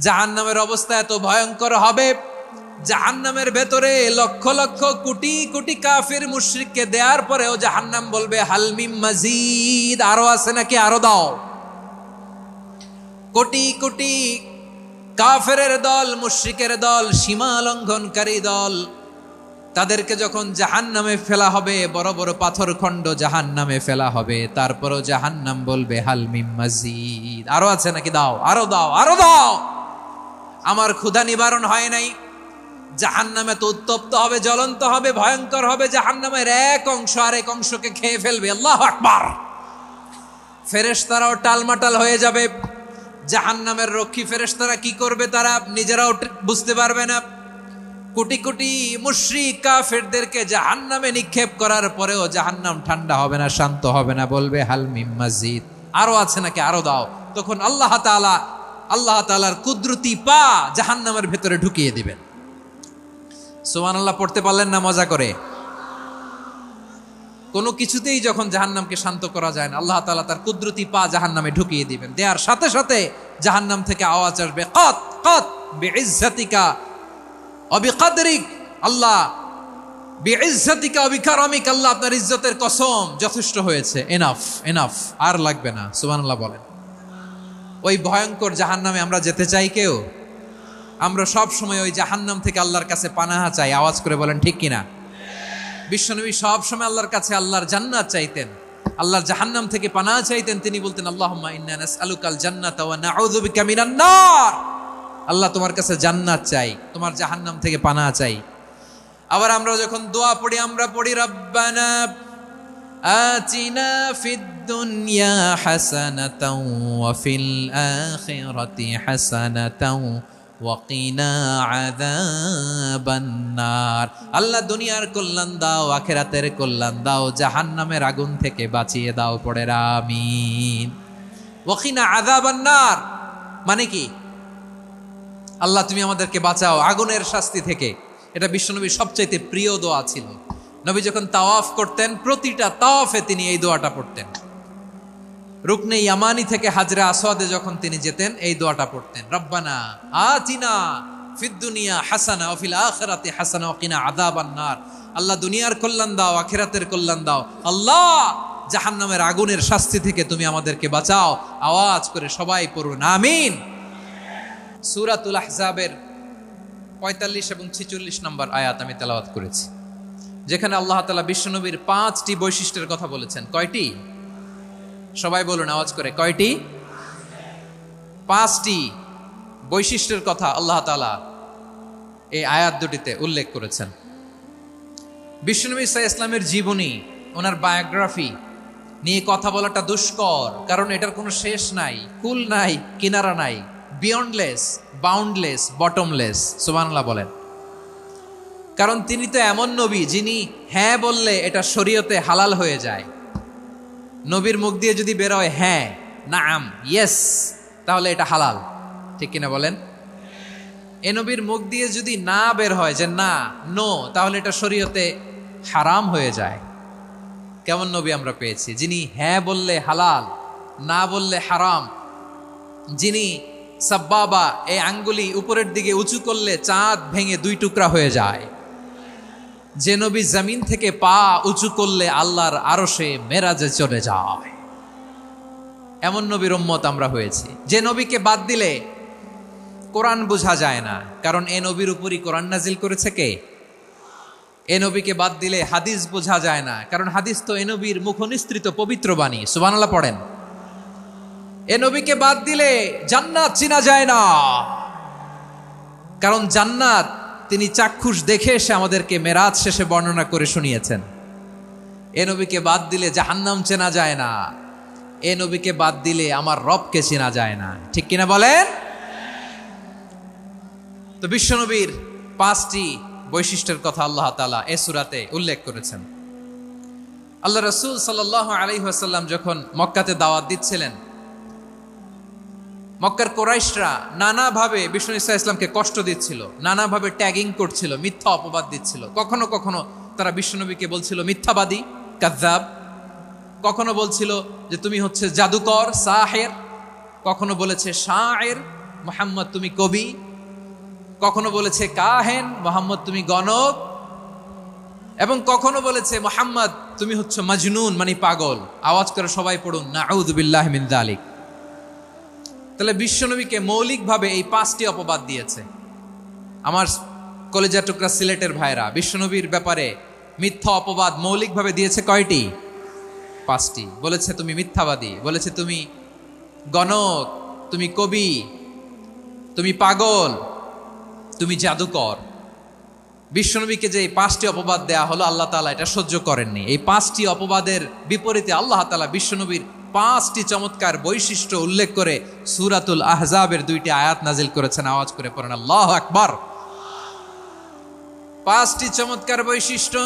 জাহান্নামের অবস্থা এত ভয়ঙ্কর হবে, জাহান্নামের ভেতরে লক্ষ লক্ষ কোটি কোটি কাফির মুশরিককে দেওয়ার পরেও জাহান্নাম বলবে হাল মিম মাজিদ, আরো আছে নাকি, আরো দাও। কোটি কোটি কাফেরের দল, মুশরিকের দল, সীমা লঙ্ঘনকারী দল, তাদেরকে যখন জাহান্নামে ফেলা হবে, বড় বড় পাথর খণ্ড জাহান্নামে ফেলা হবে, তারপরও জাহান্নাম বলবে হাল মিম মাজিদ, আরো আছে নাকি, দাও, আরো দাও, আরো দাও। আমার ক্ষুধা নিবারণ হয় নাই। জাহান্নামে তো উত্তপ্ত হবে, জ্বলন্ত হবে, ভয়ঙ্কর হবে। জাহান্নামের এক অংশ আরেক অংশকে খেয়ে ফেলবে। আল্লাহু আকবার। ফেরেশতারাও টালমাটাল হয়ে যাবে। জাহান্নামের রক্ষী ফেরেশতারা কি করবে তারা নিজেরাও বুঝতে পারবে না। কোটি কোটি মুশরিক কাফেরদেরকে জাহান্নামে নিক্ষেপ করার পরেও জাহান্নাম ঠান্ডা হবে না, শান্ত হবে না, বলবে হাল মিম মাজিদ, আরো আছে নাকি, আরো দাও। তখন আল্লাহ তাআলার কুদরতি পা জাহান্নামের ভেতরে ঢুকিয়ে দিবেন। সুবহানাল্লাহ পড়তে পারলেন না মজা করে? কোনো কিছুতেই যখন জাহান্নামকে শান্ত করা যায় না, আল্লাহ তাআলা তার কুদরতি পা জাহান্নামে ঢুকিয়ে দিবেন। দেওয়ার সাথে সাথে জাহান্নাম থেকে আওয়াজ আসবে, কাত কাত বিইজ্জাতিকা ওয়া বিকদরিক, আল্লাহ বিইজ্জাতিকা ওয়া বিকারামিক, আল্লাহ আপনার ইজ্জতের কসম, যথেষ্ট হয়েছে, এনাফ এনাফ, আর লাগবে না। সুবহানাল্লাহ বলেন। ওই ভয়ঙ্কর জাহান্নামে আমরা যেতে চাই কেউ? আমরা সব সময় ওই জাহান্নাম থেকে আল্লাহর কাছে পানাহা চাই। আওয়াজ করে বলেন ঠিক কিনা? বিশ্বনবী সব সময় আল্লাহর কাছে আল্লাহর জান্নাত চাইতেন, আল্লাহর জাহান্নাম থেকে পানাহা চাইতেন। তিনি বলতেন আল্লাহুম্মা ইন্না নাসআলুকাল জান্নাতা ওয়া নাউযু বিকা মিনান নার। আল্লাহ তোমার কাছে জান্নাত চাই, তোমার জাহান্নাম থেকে পানাহা চাই। আবার আমরা যখন দোয়া পড়ি, আমরা পড়ি রব্বানা আতিনা ফিদ দুনিয়া হাসানাতাও ওয়া ফিল আখিরাতি হাসানাতাও ওয়া কিনা আযাবান নার। আল্লাহ দুনিয়ার কল্যাণ দাও, আখিরাতের কল্যাণ দাও, জাহান্নামের আগুন থেকে বাঁচিয়ে দাও। পড়ে আমিন। ওয়া কিনা আযাবান নার মানে কি? আল্লাহ তুমি আমাদেরকে বাঁচাও আগুনের শাস্তি থেকে। এটা বিশ্বনবীর সবচাইতে প্রিয় দোয়া ছিল। নবী যখন তাওয়াফ করতেন, প্রতিটা তাওয়াফে তিনি এই দোয়াটা পড়তেন। রুকনে ইয়ামানি থেকে হাজরে আসওয়াদে যখন তিনি যেতেন, এই দোয়াটা পড়তেন, রব্বানা আতিনা ফিদ দুনিয়া হাসানা ওয়া ফিল আখিরাতি হাসানা ওয়া কিনা আযাবান নার। আল্লাহ দুনিয়ার কল্যাণ দাও, আখিরাতের কল্যাণ দাও। আল্লাহ জাহান্নামের আগুনের শাস্তি থেকে তুমি আমাদেরকে বাঁচাও। আওয়াজ করে সবাই পড়ুন আমিন। সূরাতুল আহজাবের 45 এবং 46 নম্বর আয়াত আমি তেলাওয়াত করেছি, যেখানে আল্লাহ তাআলা বিশ্বনবীর 5টি বৈশিষ্ট্যের কথা বলেছেন। কয়টি? সবাই বলুন আওয়াজ করে, কয়টি? 5টি বৈশিষ্ট্যের কথা আল্লাহ তাআলা এই আয়াত দুটিতে উল্লেখ করেছেন। বিশ্বনবী সাল্লাল্লাহু আলাইহি ওয়াসাল্লামের জীবনী, ওনার বায়োগ্রাফি নিয়ে কথা বলাটা দুষ্কর, কারণ এটার কোনো শেষ নাই, কুল নাই, কিনারা নাই, বিয়ন্ডলেস, বাউন্ডলেস, বটমলেস। সুবহানাল্লাহ বলেন। কারণ তিনি তো এমন নবী যিনি হ্যাঁ বললে এটা শরীয়তে হালাল হয়ে যায়। নবীর মুখ দিয়ে যদি বের হয় হ্যাঁ, নাম, ইয়েস, তাহলে এটা হালাল। ঠিক কিনা বলেন? এ নবীর মুখ দিয়ে যদি না বের হয় যে না, নো, তাহলে এটা শরীয়তে হারাম হয়ে যায়। কেমন নবী আমরা পেয়েছি, যিনি হ্যাঁ বললে হালাল, না বললে হারাম, যিনি সাব্বাবা, এই আঙ্গুলি উপরের দিকে উঁচু করলে চাঁদ ভেঙে 2 টুকরা হয়ে যায়, যে নবী জমিন থেকে পা উঁচু করলে আল্লাহর আরশে মেরাজে চলে যায়, এমন নবীর উম্মত আমরা হয়েছি। যে নবীকে বাদ দিলে কোরআন বোঝা যায় না, কারণ এ নবীর উপরই কোরআন নাজিল করেছে কে? এ নবীকে বাদ দিলে হাদিস বোঝা যায় না, কারণ হাদিস তো এ নবীর মুখনিসৃত পবিত্র বাণী। সুবহানাল্লাহ পড়েন। এ নবীকে বাদ দিলে জান্নাত চিনা যায় না, কারণ জান্নাত তিনি চাক্ষুষ দেখে এসে আমাদেরকে মেরাজ শেষে বর্ণনা করে শুনিয়েছেন। এ নবীকে বাদ দিলে জাহান্নাম চেনা যায় না, এ নবীকে বাদ দিলে আমার রবকে চেনা যায় না। ঠিক কিনা বলেন? তো বিশ্বনবীর 5টি বৈশিষ্ট্যের কথা আল্লাহ তাআলা এই সূরাতে উল্লেখ করেছেন। আল্লাহ রাসূল সাল্লাল্লাহু আলাইহি ওয়াসাল্লাম যখন মক্কাতে দাওয়াত দিচ্ছিলেন, মক্কার কুরাইশরা নানাভাবে বিষ্ণু ঈসা ইসলামকে কষ্ট দিচ্ছিল, নানাভাবে ট্যাগিং করছিল, মিথ্যা অপবাদ দিচ্ছিল। কখনো কখনো তারা বিশ্বনবীকে বলছিল মিথ্যাবাদী, কাযযাব। কখনো বলছিল যে তুমি হচ্ছে জাদুকর, সাহের। কখনো বলেছে শায়ের, মুহাম্মদ তুমি কবি, কখনো বলেছে কাহেন, মুহাম্মদ তুমি গণক, এবং কখনো বলেছে মুহাম্মদ তুমি হচ্ছে মাজনুন মানে পাগল। আওয়াজ করে সবাই পড়ুন নাউযু বিল্লাহি মিন যালিক। তাহলে বিশ্বনবীকে মৌলিকভাবে এই 5টি অপবাদ দিয়েছে। আমার কলেজা টুকরা সিলেটের ভাইরা, বিশ্বনবীর ব্যাপারে মিথ্যা অপবাদ মৌলিকভাবে দিয়েছে কয়টি? 5টি। বলেছে তুমি মিথ্যাবাদী, বলেছে তুমি গণক, তুমি কবি, তুমি পাগল, তুমি জাদুকর। বিশ্বনবীকে যে এই 5টি অপবাদ দেয়া হলো, আল্লাহ তাআলা এটা সহ্য করেননি। এই 5টি অপবাদের বিপরীতে আল্লাহ তাআলা বিশ্বনবীর 5টি চমৎকার বৈশিষ্ট্য উল্লেখ করে সূরাতুল আহজাবের 2টি আয়াত নাজিল করেছেন। আওয়াজ করে পড়েন আল্লাহু আকবার। 5টি চমৎকার বৈশিষ্ট্য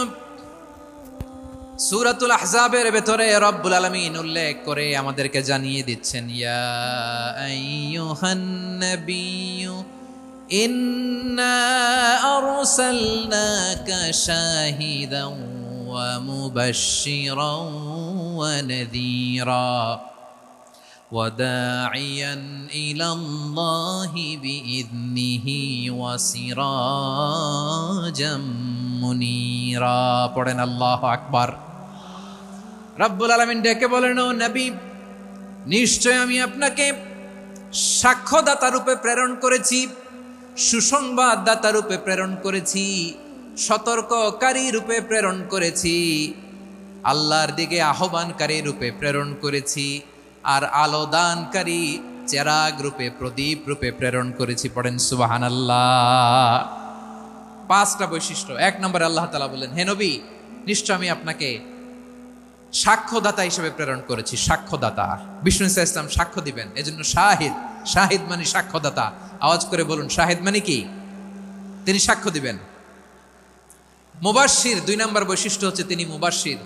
সূরাতুল আহজাবের ভেতরে রব্বুল আলামিন উল্লেখ করে আমাদেরকে জানিয়ে দিচ্ছেন, ইয়া আইয়ুহান নাবিয়্যু ইন্না আরসালনাকা শাহিদান ওয়া মুবাশশিরান ওয়া নাযীরা ওয়া দাঈয়ান ইলাল্লাহি বিইذনিহি ওয়া সিরাজাম মুনীরা। পড়েন আল্লাহু আকবার। রব্বুল আলামিন ডেকে বলেন, ও নবী, নিশ্চয় আমি আপনাকে সাক্ষ্যদাতা রূপে প্রেরণ করেছি, সুসংবাদদাতা রূপে প্রেরণ করেছি, সতর্ককারী রূপে প্রেরণ করেছি, আল্লাহর দিকে আহ্বানকারী রূপে প্রেরণ করেছি, আর আলো দানকারী চেরাগ রূপে, প্রদীপ রূপে প্রেরণ করেছি। পড়েন সুবহানাল্লাহ। 5টা বৈশিষ্ট্য। 1 নম্বরে আল্লাহ তাআলা বলেন, হে নবী, নিশ্চয় আমি আপনাকে সাক্ষ্যদাতা হিসেবে প্রেরণ করেছি। সাক্ষ্যদাতা, বিষ্ণু ইসা ইসলাম সাক্ষ্য দিবেন, এজন্য শাহিদ। শাহিদ মানে সাক্ষ্যদাতা। আওয়াজ করে বলুন, শাহিদ মানে কি? তিনি সাক্ষ্য দিবেন। মুবাশশির, 2 নম্বর বৈশিষ্ট্য হচ্ছে তিনি মুবাশশির।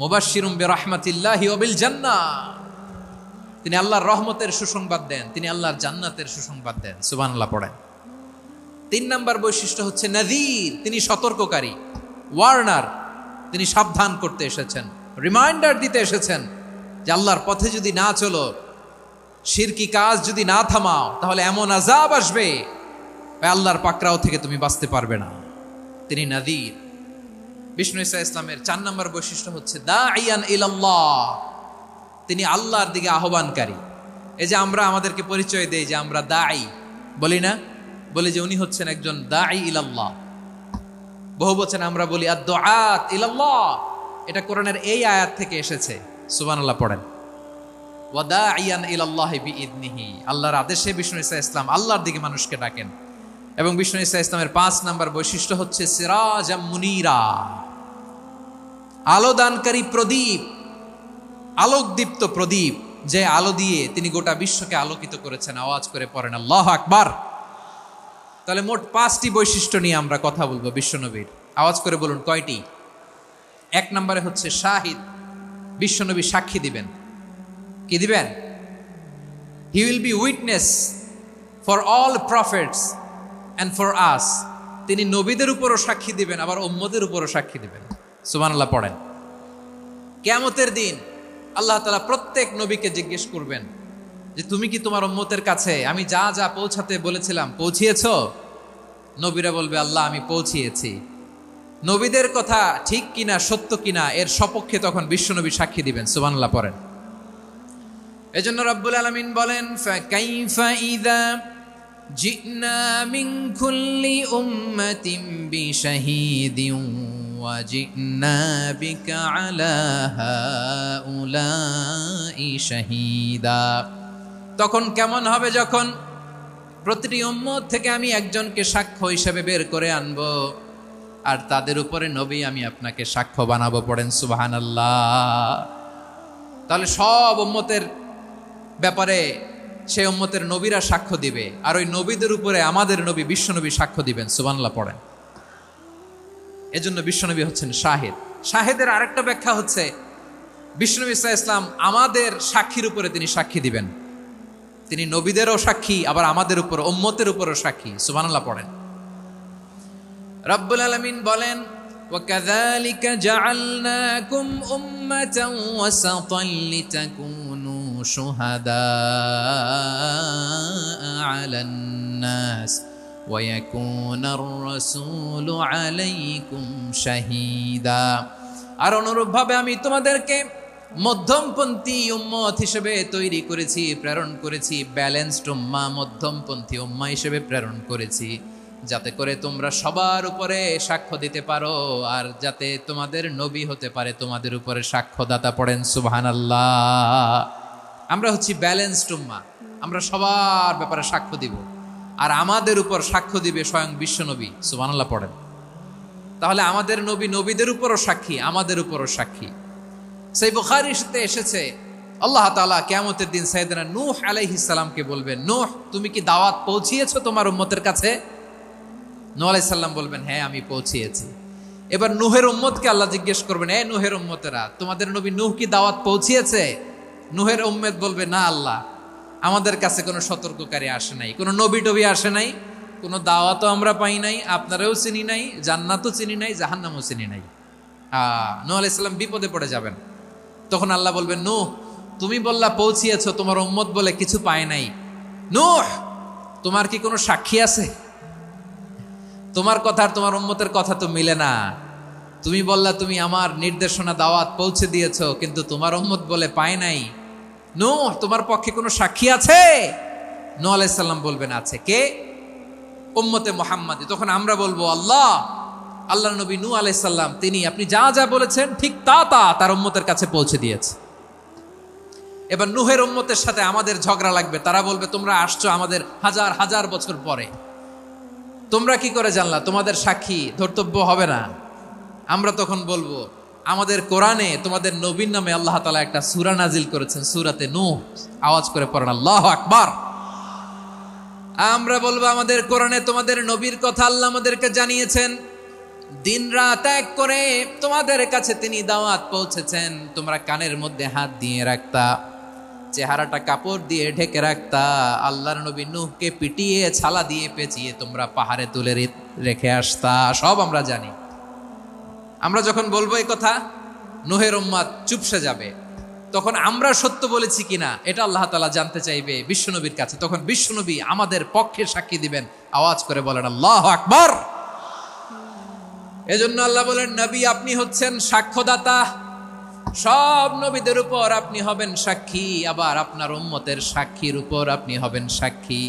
মুবাশশিরুম বিরাহমাতিল্লাহি ওয়া বিল জান্নাহ, তিনি আল্লাহর রহমতের সুসংবাদ দেন, তিনি আল্লাহর জান্নাতের সুসংবাদ দেন। সুবহানাল্লাহ পড়েন। 3 নম্বর বৈশিষ্ট্য হচ্ছে নাযীর, তিনি সতর্ককারী, ওয়ার্নার, তিনি সাবধান করতে এসেছেন, রিমাইন্ডার দিতে এসেছেন যে আল্লাহর পথে যদি না চলো, শিরকি কাজ যদি না থামাও, তাহলে এমন আযাব আসবে আল্লাহর পাকড়াও থেকে তুমি বাঁচতে পারবে না। তিনি নাযীর। বিষ্ণু ইসা ইসলামের 4 নম্বর বৈশিষ্ট্য হচ্ছে দাঈয়ান ইলাল্লাহ, তিনি আল্লাহর দিকে আহ্বানকারী। এই যে আমরা আমাদেরকে পরিচয় দেই যে আমরা দাঈ, বলি না? বলি যে উনি হচ্ছেন একজন দাঈ ইলাল্লাহ। বহু বচনে আমরা বলি আদ-দুআত ইলাল্লাহ। এটা কোরআনের এই আয়াত থেকে এসেছে। সুবহানাল্লাহ পড়েন। ওয়া দাঈয়ান ইলাল্লাহি বিইذনিহি, আল্লাহর আদেশে বিষ্ণু ইসা ইসলাম আল্লাহর দিকে মানুষকে ডাকেন। এবং বিষ্ণু ইসা ইসলামের 5 নম্বর বৈশিষ্ট্য হচ্ছে সিরাজাম মুনীরা, আলো দানকারী প্রদীপ, আলোকদীপ্ত প্রদীপ, যে আলো দিয়ে তিনি গোটা বিশ্বকে আলোকিত করেছেন। আওয়াজ করে পড়েন আল্লাহু আকবার। তাহলে মোট 5টি বৈশিষ্ট্য নিয়ে আমরা কথা বলবো বিশ্বনবীর। আওয়াজ করে বলুন কয়টি? 1 নম্বরে হচ্ছে শাহিদ, বিশ্বনবী সাক্ষী দিবেন। কি দিবেন? He will be witness for all prophets and for us. তিনি নবীদের উপরও সাক্ষী দিবেন, আবার উম্মতের উপরও সাক্ষী দিবেন। সুবহানাল্লাহ পড়েন। কিয়ামতের দিন আল্লাহ তাআলা প্রত্যেক নবীকে জিজ্ঞেস করবেন যে তুমি কি তোমার উম্মতের কাছে আমি যা যা পৌঁছাতে বলেছিলাম পৌঁছিয়েছো? নবীরা বলবে আল্লাহ আমি পৌঁছিয়েছি। নবীদের কথা ঠিক কিনা, সত্য কিনা, এর সপক্ষে তখন বিশ্বনবী সাক্ষী দিবেন। সুবহানাল্লাহ পড়েন। এজন্য রব্বুল আলামিন বলেন, ফাকাইফা ইযা জিনা মিন কুল্লি উম্মাতিন বিশাহীদিন ওয়া জিনা বিকা আলা হাউলাই শাহীদা। তখন কেমন হবে যখন প্রতিটি উম্মত থেকে আমি একজনকে সাক্ষ্য হিসেবে বের করে আনবো, আর তাদের উপরে নবী আমি আপনাকে সাক্ষ্য বানাবো। পড়েন সুবহানাল্লাহ। তাহলে সব উম্মতের ব্যাপারে সেই উম্মতের নবীরা সাক্ষ্য দিবে, আর ওই নবীদের উপরে আমাদের নবী বিশ্বনবী সাক্ষ্য দিবেন। সুবহানাল্লাহ পড়েন। এজন্য বিশ্বনবী হচ্ছেন শাহিদ। শাহিদের আরেকটা ব্যাখ্যা হচ্ছে বিশ্বনবী সাল্লাল্লাহু আলাইহি ওয়াসাল্লাম আমাদের সাক্ষীর উপরে তিনি সাক্ষী দিবেন। তিনি নবীদেরও সাক্ষী, আবার আমাদের উপর উম্মতের উপরও সাক্ষী। সুবহানাল্লাহ পড়েন। রব্বুল আলামিন বলেন, وَكَذَلِكَ جَعَلْنَاكُمْ أُمَّةً وَسَطًا لِتَكُونُوا شهداء على الناس ويكون الرسول عليكم شهيدا। আর অনুরূপভাবে আমি তোমাদেরকে মধ্যমপন্থী উম্মত হিসেবে তৈরি করেছি, প্রেরণ করেছি, ব্যালেন্সড উম্মাহ, মধ্যমপন্থী উম্মাহ হিসেবে প্রেরণ করেছি, যাতে করে তোমরা সবার উপরে সাক্ষ্য দিতে পারো, আর যাতে তোমাদের নবী হতে পারে তোমাদের উপরে সাক্ষ্যদাতা। পড়েন সুবহানাল্লাহ। আমরা হচ্ছি ব্যালেন্সড উম্মাহ, আমরা সবার ব্যাপারে সাক্ষ্য দিব, আর আমাদের উপর সাক্ষ্য দিবে স্বয়ং বিশ্বনবী। সুবহানাল্লাহ পড়েন। তাহলে আমাদের নবী নবীদের উপরও সাক্ষী, আমাদের উপরও সাক্ষী। সেই বুখারীতে এসেছে আল্লাহ তাআলা কিয়ামতের দিন সাইয়েদনা নূহ আলাইহিস সালামকে বলবেন, নূহ তুমি কি দাওয়াত পৌঁছিয়েছো তোমার উম্মতের কাছে? নূহ আলাইহিস সালাম বলবেন, হ্যাঁ আমি পৌঁছিয়েছি। এবার নূহের উম্মতকে আল্লাহ জিজ্ঞেস করবেন, এ নূহের উম্মতেরা, তোমাদের নবী নূহ কি দাওয়াত পৌঁছিয়েছে? নূহের উম্মত বলবে, না আল্লাহ, আমাদের কাছে কোনো সতর্ককারী আসে নাই, কোনো নবী টবি আসে নাই, কোনো দাওয়াতও আমরা পাই নাই, আপনারাও চিনি নাই, জান্নাতও চিনি নাই, জাহান্নামও চিনি নাই। নূহ আলাইহিস সালাম বিপদে পড়ে যাবেন। তখন আল্লাহ বলবেন, নূহ তুমি বললা পৌঁছিয়েছো, তোমার উম্মত বলে কিছু পায় নাই। নূহ তোমার কি কোনো সাক্ষী আছে? তোমার কথা আর তোমার উম্মতের কথা তো মিলে না। তুমি বললা তুমি আমার নির্দেশনা দাওয়াত পৌঁছে দিয়েছো, কিন্তু তোমার উম্মত বলে পায় নাই। নূহ তোমার পক্ষে কোনো সাক্ষী আছে? নূহ আলাইহিস সালাম বলবেন, আছে। কে? উম্মতে মুহাম্মাদি। তখন আমরা বলবো, আল্লাহ নবী নূহ আলাইহিস সালাম তিনি আপনি যা যা বলেছেন ঠিক তা তার উম্মতের কাছে পৌঁছে দিয়েছে। এবার নূহের উম্মতের সাথে আমাদের ঝগড়া লাগবে। তারা বলবে, তোমরা আসছো আমাদের হাজার হাজার বছর পরে, তোমরা কি করে জানলা? তোমাদের সাক্ষী ধর্তব্য হবে না। আমরা তখন বলবো, আমাদের কোরআনে তোমাদের নবীর নামে আল্লাহ তাআলা একটা সূরা নাজিল করেছেন, সূরাতে নূহ। আওয়াজ করে পড়েন আল্লাহু আকবার। আমরা বলবো, আমাদের কোরআনে তোমাদের নবীর কথা আল্লাহ আমাদেরকে জানিয়েছেন, দিন রাত এক করে তোমাদের কাছে তিনি দাওয়াত পৌঁছেছেন। তোমরা কানের মধ্যে হাত দিয়ে রাখতা, চেহারাটা কাপড় দিয়ে ঢেকে রাখতা, আল্লাহর নবী নূহকে পিটিয়ে ছালা দিয়ে পেঁচিয়ে তোমরা পাহাড়ে তুলে রেখে আসতা। সব আমরা জানি। আমরা যখন বলবো এই কথা, নূহের উম্মত চুপসে যাবে। তখন আমরা সত্য বলেছি কিনা এটা আল্লাহ তাআলা জানতে চাইবে বিশ্বনবীর কাছে। তখন বিশ্বনবী আমাদের পক্ষে সাক্ষী দিবেন। আওয়াজ করে বলেন আল্লাহু আকবার। এজন্য আল্লাহ বলেন, নবী আপনি হচ্ছেন সাক্ষ্যদাতা, সব নবীদের উপর আপনি হবেন সাক্ষী, আবার আপনার উম্মতের সাক্ষীর উপর আপনি হবেন সাক্ষী।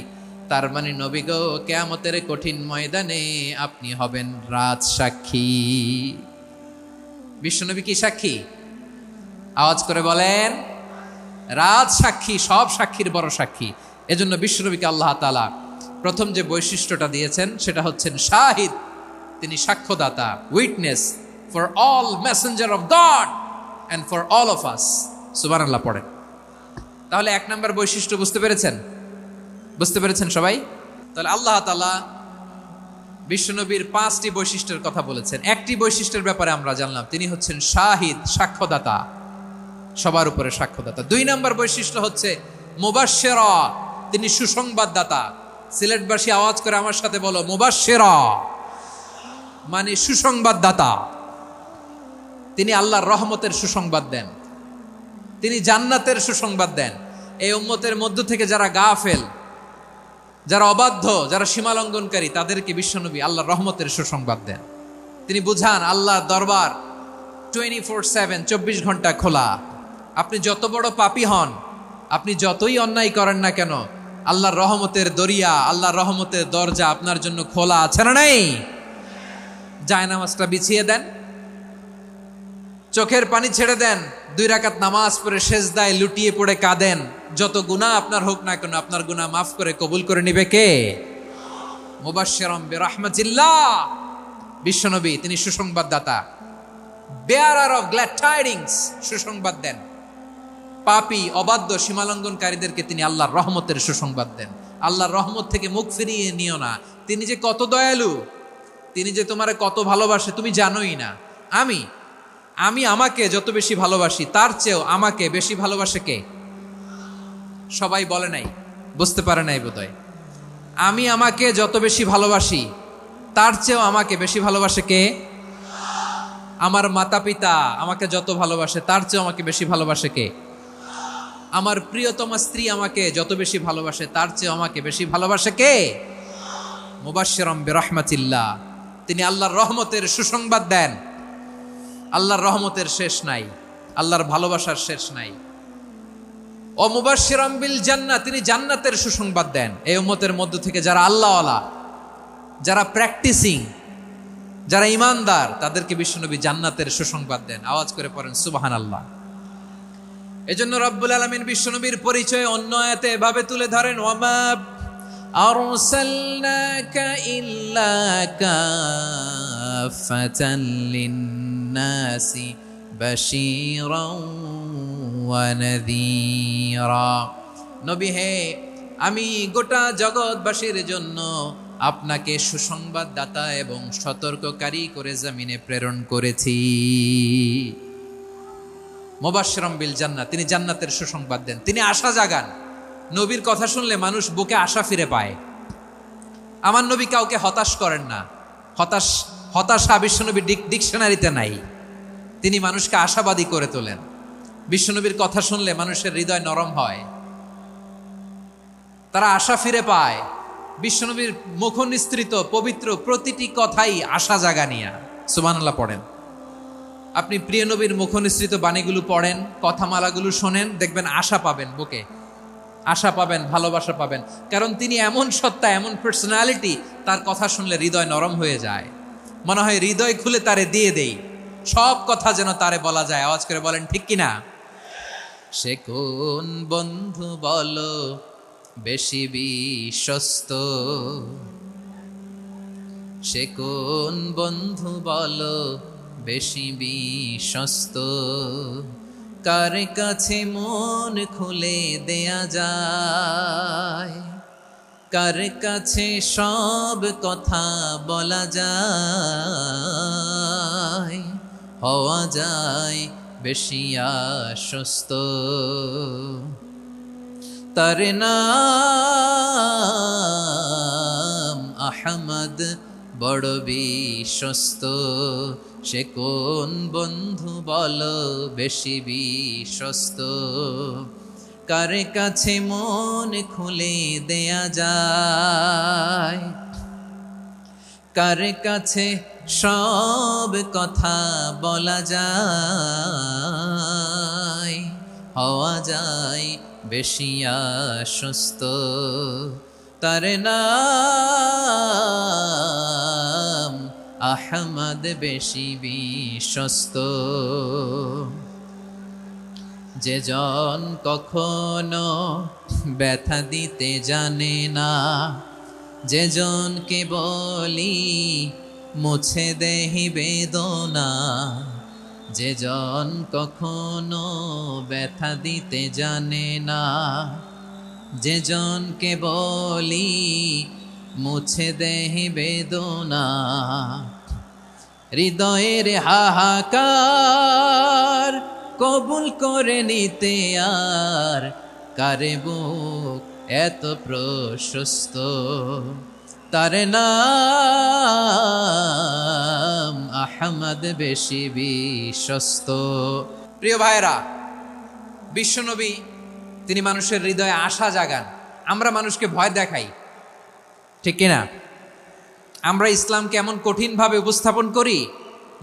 তার মানে নবী গো, কিয়ামতের কঠিন ময়দানে আপনি হবেন রাজ সাক্ষী। বিশ্বনবী কি সাক্ষী? আওয়াজ করে বলেন, রাজ সাক্ষী, সব সাক্ষীর বড় সাক্ষী। এজন্য বিশ্বনবীকে আল্লাহ তাআলা প্রথম যে বৈশিষ্ট্যটা দিয়েছেন সেটা হচ্ছেন শাহিদ। তিনি সাক্ষ্যদাতা, witness for all messenger of God and for all of us. সুবহানাল্লাহ পড়েন। তাহলে এক নাম্বার বৈশিষ্ট্য বুঝতে পেরেছেন? বুঝতে পেরেছেন সবাই? তাহলে আল্লাহ তাআলা বিশ্বনবীর 5টি বৈশিষ্ট্যের কথা বলেছেন। একটি বৈশিষ্ট্যের ব্যাপারে আমরা জানলাম, তিনি হচ্ছেন শাহিদ, সাক্ষ্যদাতা, সবার উপরে সাক্ষ্যদাতা। 2 নাম্বার বৈশিষ্ট্য হচ্ছে মুবাশশিরা, তিনি সুসংবাদদাতা। সিলেটবাসী আওয়াজ করে আমার সাথে বলো, মুবাশশিরা মানে সুসংবাদদাতা। তিনি আল্লাহর রহমতের সুসংবাদ দেন, তিনি জান্নাতের সুসংবাদ দেন। এই উম্মতের মধ্য থেকে যারা গাফেল, যারা অবাধ্য, যারা সীমালঙ্ঘনকারী, তাদেরকে বিশ্বনবী আল্লাহর রহমতের সুসংবাদ দেন। তিনি বুঝান আল্লাহর দরবার 24/7, 24 ঘন্টা খোলা। আপনি যত বড় পাপী হন, আপনি যতই অন্যায় করেন না কেন, আল্লাহর রহমতের দরিয়া, আল্লাহর রহমতের দরজা আপনার জন্য খোলা আছে না নাই? জায়নামাজটা বিছিয়ে দেন, চোখের পানি ছেড়ে দেন, 2 রাকাত নামাজ পড়ে সেজদায় লুটিয়ে পড়ে কাঁদেন। যত গুনাহ আপনার হোক না কেন, আপনার গুনাহ মাফ করে কবুল করে নিবে কে? মুবাশশিরাম বিরাহমাতিল্লাহ। বিশ্বনবী তিনি সুসংবাদদাতা, বেয়ারার অফ গ্ল্যাড টাইডিংস, সুসংবাদ দেন। পাপী, অবাধ্য, সীমালঙ্ঘনকারীদেরকে তিনি আল্লাহর রহমতের সুসংবাদ দেন। আল্লাহর রহমত থেকে মুখ ফিরিয়ে নিও না। তিনি যে কত দয়ালু, তিনি যে তোমারে কত ভালোবাসে তুমি জানোই না। আমি আমাকে যত বেশি ভালোবাসি, তার চেয়েও আমাকে বেশি ভালোবাসে কে? সবাই বলে নাই, বুঝতে পারে নাই বোধহয়। আমি আমাকে যত বেশি ভালোবাসি, তার চেয়েও আমাকে বেশি ভালোবাসে কে? আমার মাতা পিতা আমাকে যত ভালোবাসে, তার চেয়েও আমাকে বেশি ভালোবাসে কে? আমার প্রিয়তমা স্ত্রী আমাকে যত বেশি ভালোবাসে তার চেয়ে আমাকে বেশি ভালোবাসে কে? মুবাশশিরাম বিরহমাতিল্লাহ, তিনি আল্লাহর রহমতের সুসংবাদ দেন। আল্লাহর রহমতের শেষ নাই, আল্লাহর ভালোবাসার শেষ নাই। ও মুবাশশিরাম বিল জান্নাহ, তিনি জান্নাতের সুসংবাদ দেন। এই উম্মতের মধ্য থেকে যারা আল্লাহওয়ালা, যারা প্র্যাকটিসিং, যারা ইমানদার, তাদেরকে বিশ্বনবী জান্নাতের সুসংবাদ দেন। আওয়াজ করে পড়েন সুবহানাল্লাহ। এজন্য রব্বুল আলামিন বিশ্বনবীর পরিচয় অন্য আয়াতে এভাবে তুলে ধরেন, ওয়ামা আরসালনাকা ইল্লা কাফাতান লিন্নাসি বাশীরাও ওয়া নাযীরা। নবী হে, আমি গোটা জগৎবাসীর জন্য আপনাকে সুসংবাদদাতা এবং সতর্ককারী করে জমিনে প্রেরণ করেছি। মুবাশশিরাম বিল জান্নাহ, তিনি জান্নাতের সুসংবাদ দেন, তিনি আশা জাগান। নবীর কথা শুনলে মানুষ বুকে আশা ফিরে পায়। আমার নবী কাউকে হতাশ করেন না। হতাশা বিশ্বনবীর ডিকশনারিতে নাই। তিনি মানুষকে আশাবাদী করে তোলেন। বিশ্বনবীর কথা শুনলে মানুষের হৃদয় নরম হয়, তারা আশা ফিরে পায়। বিশ্বনবীর মুখ নিঃসৃত পবিত্র প্রতিটি কথাই আশা জাগানিয়া। সুবহানাল্লাহ পড়েন। আপনি প্রিয় নবীর মুখ নিঃসৃত বাণীগুলো পড়েন, কথামালাগুলো শোনেন, দেখবেন আশা পাবেন, বুকে আশা পাবেন, ভালোবাসা পাবেন। কারণ তিনি এমন সত্তা, এমন পার্সোনালিটি, তার কথা শুনলে হৃদয় নরম হয়ে যায়। মনে হয় হৃদয় খুলে তারে দিয়ে দেই, সব কথা যেন তারে বলা যায়। আওয়াজ করে বলেন ঠিক কিনা? সে কোন বন্ধু বলো বেশি বিশ্বস্ত, সে কোন বন্ধু বলো বেশি বিশ্বস্ত, কার কাছে মন খুলে দেয়া যায়, কার কাছে সব কথা বলা যায়, হওয়া যায় বেশি আশ্বস্ত। তার নাম আহমদ, বড় বিশ্বস্ত। সে কোন বন্ধু বলো বেশি বিশ্বস্ত, কার কাছে মন খুলে দেয়া যায়, কার কাছে সব কথা বলা যায়, হওয়া যায় বেশি আশ্বস্ত। তার নাম আহমদ, বেশি বিশ্বস্ত। যে জন কখনো ব্যথা দিতে জানে না, যে জনকে বলি মুছে দেহি বেদনা, যে জন কখনো ব্যথা দিতে জানে না, যে জনকে বলি মুছে দেহি বেদনা, হৃদয়ের হাহাকার কবুল করে নিতে আর কারে বুক এত প্রশস্ত। তার নাম আহমদ, বেশি বিশ্বস্ত। প্রিয় ভাইরা, বিশ্বনবী তিনি মানুষের হৃদয়ে আশা জাগান। আমরা মানুষকে ভয় দেখাই, ঠিক কিনা? আমরা ইসলামকে এমন কঠিনভাবে উপস্থাপন করি,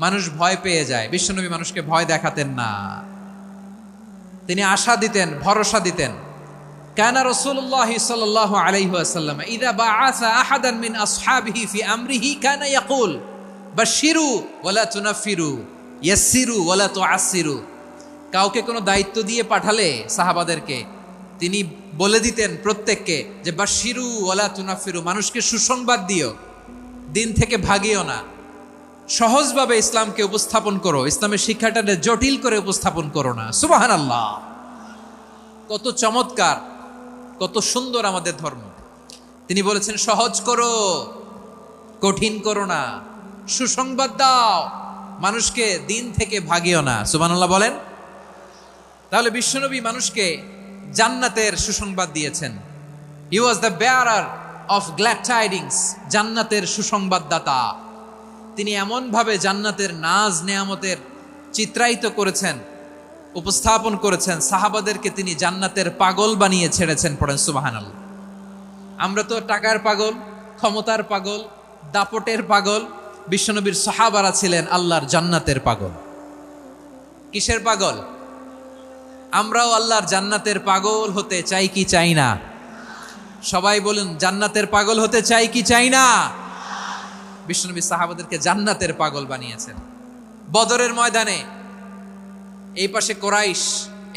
মানুষ ভয় পেয়ে যায়। বিশ্বনবী মানুষকে ভয় দেখাতেন না, তিনি আশা দিতেন, ভরসা দিতেন। কানা রাসূলুল্লাহ সাল্লাল্লাহু আলাইহি ওয়াসাল্লাম ইযা বাআসা আহাদান মিন আসহাবিহি ফি আমরিহি কানা ইয়াকুল বাশশিরু ওয়ালা তুনাফিরু, ইয়াসসিরু ওয়ালা তুআসসিরু। কাউকে কোনো দায়িত্ব দিয়ে পাঠালে সাহাবাদেরকে তিনি বলে দিতেন প্রত্যেককে যে বাশশিরু ওয়ালা তুনাফিরু, মানুষকে সুসংবাদ দিও, দিন থেকে ভাগিও না, সহজভাবে ইসলামকে উপস্থাপন করো, ইসলামের শিক্ষাটাকে জটিল করে উপস্থাপন করো না। সুবহানাল্লাহ, কত চমৎকার, কত সুন্দর আমাদের ধর্ম। তিনি বলেছেন সহজ করো, কঠিন করো না, সুসংবাদ দাও, মানুষকে দিন থেকে ভাগিও না। সুবহানাল্লাহ বলেন। তাহলে বিশ্বনবী মানুষকে জান্নাতের সুসংবাদ দিয়েছেন। He was the bearer of glad tidings, জান্নাতের সুসংবাদদাতা। তিনি এমনভাবে জান্নাতের নাজ নেয়ামতের চিত্রায়িত করেছেন, উপস্থাপন করেছেন, সাহাবাদেরকে তিনি জান্নাতের পাগল বানিয়ে ছেড়েছেন। পড়েন সুবহানাল্লাহ। আমরা তো টাকার পাগল, ক্ষমতার পাগল, দাপটের পাগল। বিশ্বনবীর সাহাবারা ছিলেন আল্লাহর জান্নাতের পাগল। কিসের পাগল? আমরাও আল্লাহর জান্নাতের পাগল হতে চাই কি চাই না? সবাই বলুন, জান্নাতের পাগল হতে চাই কি চাই না? বিশ্বনবী সাহাবাদেরকে জান্নাতের পাগল বানিয়েছেন। বদরের ময়দানে এই পাশে কোরাইশ,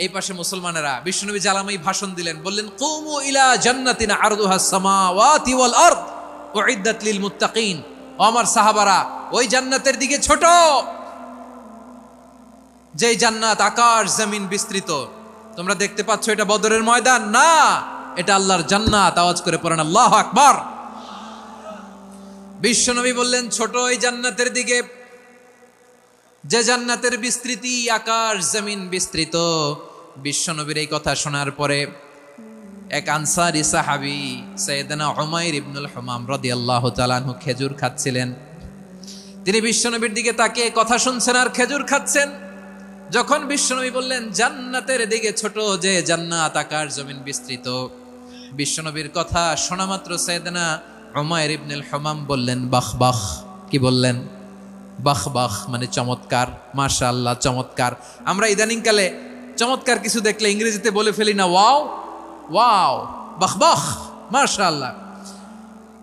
এই পাশে মুসলমানেরা। বিশ্বনবী জালামাই ভাষণ দিলেন, বললেন, কুমু ইলা জান্নাতিন আরদুহাস সামাওয়াতি ওয়াল আরদ উইদ্দাত লিল মুত্তাকিন। ও আমার সাহাবারা, ওই জান্নাতের দিকে ছোট, যেই জান্নাত আকাশ জমিন বিস্তৃত। তোমরা দেখতে পাচ্ছ এটা বদরের ময়দান না, এটা আল্লাহর জান্নাত। আওয়াজ করে পড়েন আল্লাহু আকবার। বিশ্বনবী বললেন, ছোট ওই জান্নাতের দিকে, যে জান্নাতের বিস্তৃতি আকাশ জমিন বিস্তৃত। বিশ্বনবীর এই কথা শোনার পরে এক আনসারী সাহাবী সাইয়েদনা উমাইর ইবনুল হুমাম রাদিয়াল্লাহু তাআলা আনহু খেজুর খাচ্ছিলেন। তিনি বিশ্বনবীর দিকে তাকিয়ে কথা শুনছেন আর খেজুর খাচ্ছেন। যখন বিশ্বনবী বললেন জান্নাতের দিকে ছোট, যে জান্নাত আকাশ জমিন বিস্তৃত, বিশ্বনবীর কথা শোনা মাত্র সাইয়েদনা উমাইর ইবনুল হুমাম বললেন বাহ বাহ। কি বললেন? বাহ বাহ মানে চমৎকার, মাশাআল্লাহ চমৎকার। আমরা ইদানিং কালে চমৎকার কিছু দেখলে ইংরেজিতে বলে ফেলি না, ওয়াও ওয়াও, বাহ বাহ, মাশাআল্লাহ।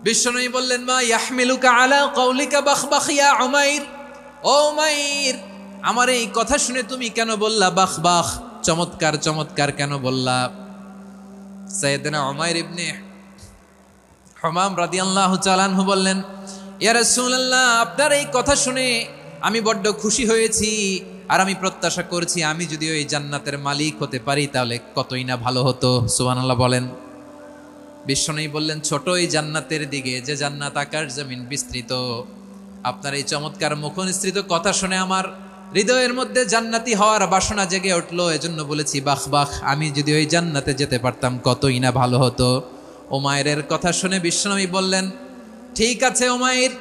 বিশ্বনবী বললেন, মা ইয়াহমিলুকা আলা কওলিকা বাহ বাহ ইয়া উমাইর। ও উমাইর, আমার এই কথা শুনে তুমি কেন বললা বাহ বাহ, চমৎকার চমৎকার কেন বললা? সাইয়েদনা উমাইর ইবনে হুমাম রাদিয়াল্লাহু তাআলা আনহু বললেন, ইয়া রাসূলুল্লাহ, আপনার এই কথা শুনে আমি বড্ড খুশি হয়েছি, আর আমি প্রত্যাশা করছি আমি যদি ওই জান্নাতের মালিক হতে পারি তাহলে কতই না ভালো হতো। সুবহানাল্লাহ বলেন। বিশ্বনবী বললেন, ছোট এই জান্নাতের দিকে, যে জান্নাত আকাশ জমিন বিস্তৃত। আপনার এই চমৎকার মুখনিসৃত কথা শুনে আমার হৃদয়ের মধ্যে জান্নাতি হওয়ার বাসনা জেগে উঠলো, এজন্য বলেছি বাহ বাহ, আমি যদি ওই জান্নাতে যেতে পারতাম কতই না ভালো হতো। উমাইরের কথা শুনে বিশ্বনবী বললেন, ঠিক আছে উমাইর,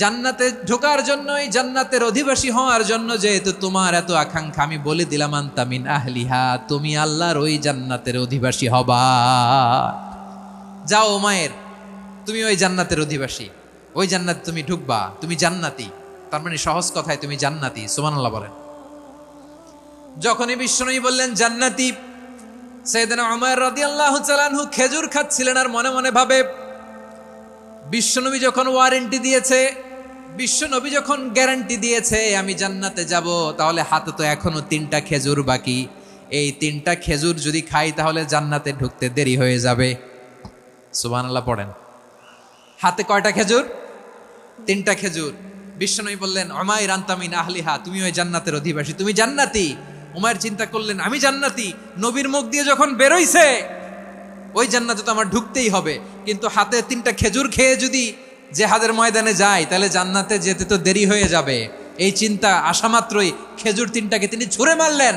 জান্নাতে ঢোকার জন্য, এই জান্নাতের অধিবাসী হওয়ার জন্য যেহেতু তোমার এত আকাঙ্ক্ষা, আমি বলে দিলাম আনতা মিন আহলিহা, তুমি আল্লাহর ওই জান্নাতের অধিবাসী হবা। যাও উমাইর, তুমি ওই জান্নাতের অধিবাসী, ওই জান্নাতে তুমি ঢুকবা, তুমি জান্নাতি। তার মানে সহজ কথায় তুমি জান্নাতি। সুবহানাল্লাহ বলেন। যখনই বিশ্বনবী বললেন জান্নাতি, সাইয়েদনা উমাইর রাদিয়াল্লাহু তাআলা আনহু খেজুর খাচ্ছিলেন আর মনে মনে ভাবে, বিশ্বনবী যখন ওয়ারেন্টি দিয়েছে, বিশ্বনবী যখন গ্যারান্টি দিয়েছে আমি জান্নাতে যাব, তাহলে হাতে তো এখনো 3টা খেজুর বাকি। এই 3টা খেজুর যদি খাই তাহলে জান্নাতে ঢুকতে দেরি হয়ে যাবে। সুবহানাল্লাহ পড়েন। হাতে কয়টা খেজুর? 3টা খেজুর। বিশ্বনবী বললেন, উমাইর আনতা মিন আহলিহা, তুমি ওই জান্নাতের অধিবাসী, তুমি জান্নাতি। উমাইর চিন্তা করলেন, আমি জান্নাতি, নবীর মুখ দিয়ে যখন বেরোইছে ওই জান্নাতে তো আমার ঢুকতেই হবে, কিন্তু হাতে 3টা খেজুর খেয়ে যদি জিহাদের ময়দানে যাই তাহলে জান্নাতে যেতে তো দেরি হয়ে যাবে। এই চিন্তা আসা মাত্রই খেজুর 3টাকে তিনি ছুঁড়ে মারলেন,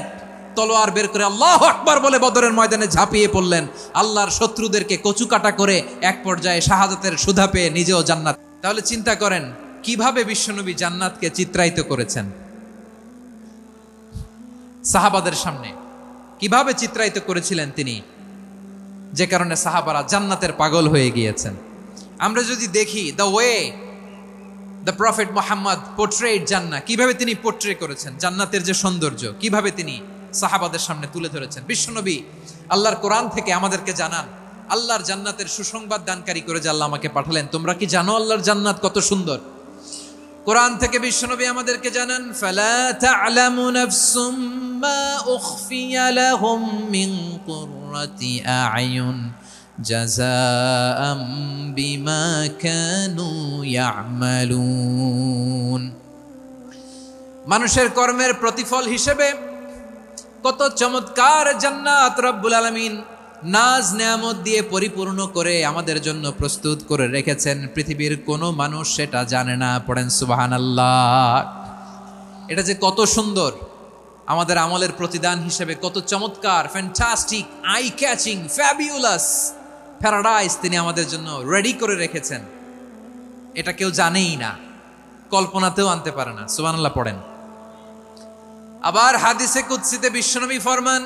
তলোয়ার বের করে আল্লাহু আকবার বলে বদরের ময়দানে ঝাঁপিয়ে পড়লেন। আল্লাহর শত্রুদেরকে কচুকাটা করে এক পর্যায়ে শাহাদাতের সুধা পেয়ে নিজেও জান্নাত। তাহলে চিন্তা করেন কিভাবে বিশ্বনবী জান্নাতকে চিত্রায়িত করেছেন সাহাবাদের সামনে, কিভাবে চিত্রায়িত করেছিলেন তিনি, যে কারণে সাহাবারা জান্নাতের পাগল হয়ে গিয়েছেন। আমরা যদি দেখি the way the prophet Muhammad পোর্ট্রেড জান্নাত, কিভাবে তিনি পোর্ট্রে করেছেন জান্নাতের যে সৌন্দর্য, কিভাবে তিনি সাহাবাদের সামনে তুলে ধরেছেন। বিশ্বনবী আল্লাহর কোরআন থেকে আমাদেরকে জানান, আল্লাহর জান্নাতের সুসংবাদ দানকারী করে যে আল্লাহ আমাকে পাঠালেন। তোমরা কি জানো আল্লাহর জান্নাত কত সুন্দর? কোরআন থেকে বিশ্বনবী আমাদেরকে জানান, ফালা তা'লামু নাফসুম মা উখফিয়া লাহুম মিন কুররাতি আ'য়ুন জাযাআম বিমা কানু ইয়া'মালুন। মানুষের কর্মের প্রতিফল হিসেবে কত চমৎকার জান্নাত রব্বুল আলামিন নাজ নেয়ামত দিয়ে পরিপূর্ণ করে আমাদের জন্য প্রস্তুত করে রেখেছেন। পৃথিবীর কোনো মানুষ সেটা জানে না। পড়েন সুবহানাল্লাহ। এটা যে কত সুন্দর, আমাদের আমলের প্রতিদান হিসেবে কত চমৎকার, fantastic, eye catching, fabulous paradise তিনি আমাদের জন্য রেডি করে রেখেছেন। এটা কেউ জানেই না, কল্পনাতেও আনতে পারে না। সুবহানাল্লাহ পড়েন। আবার হাদিসে কুদসিতে বিশ্বনবী ফরমান,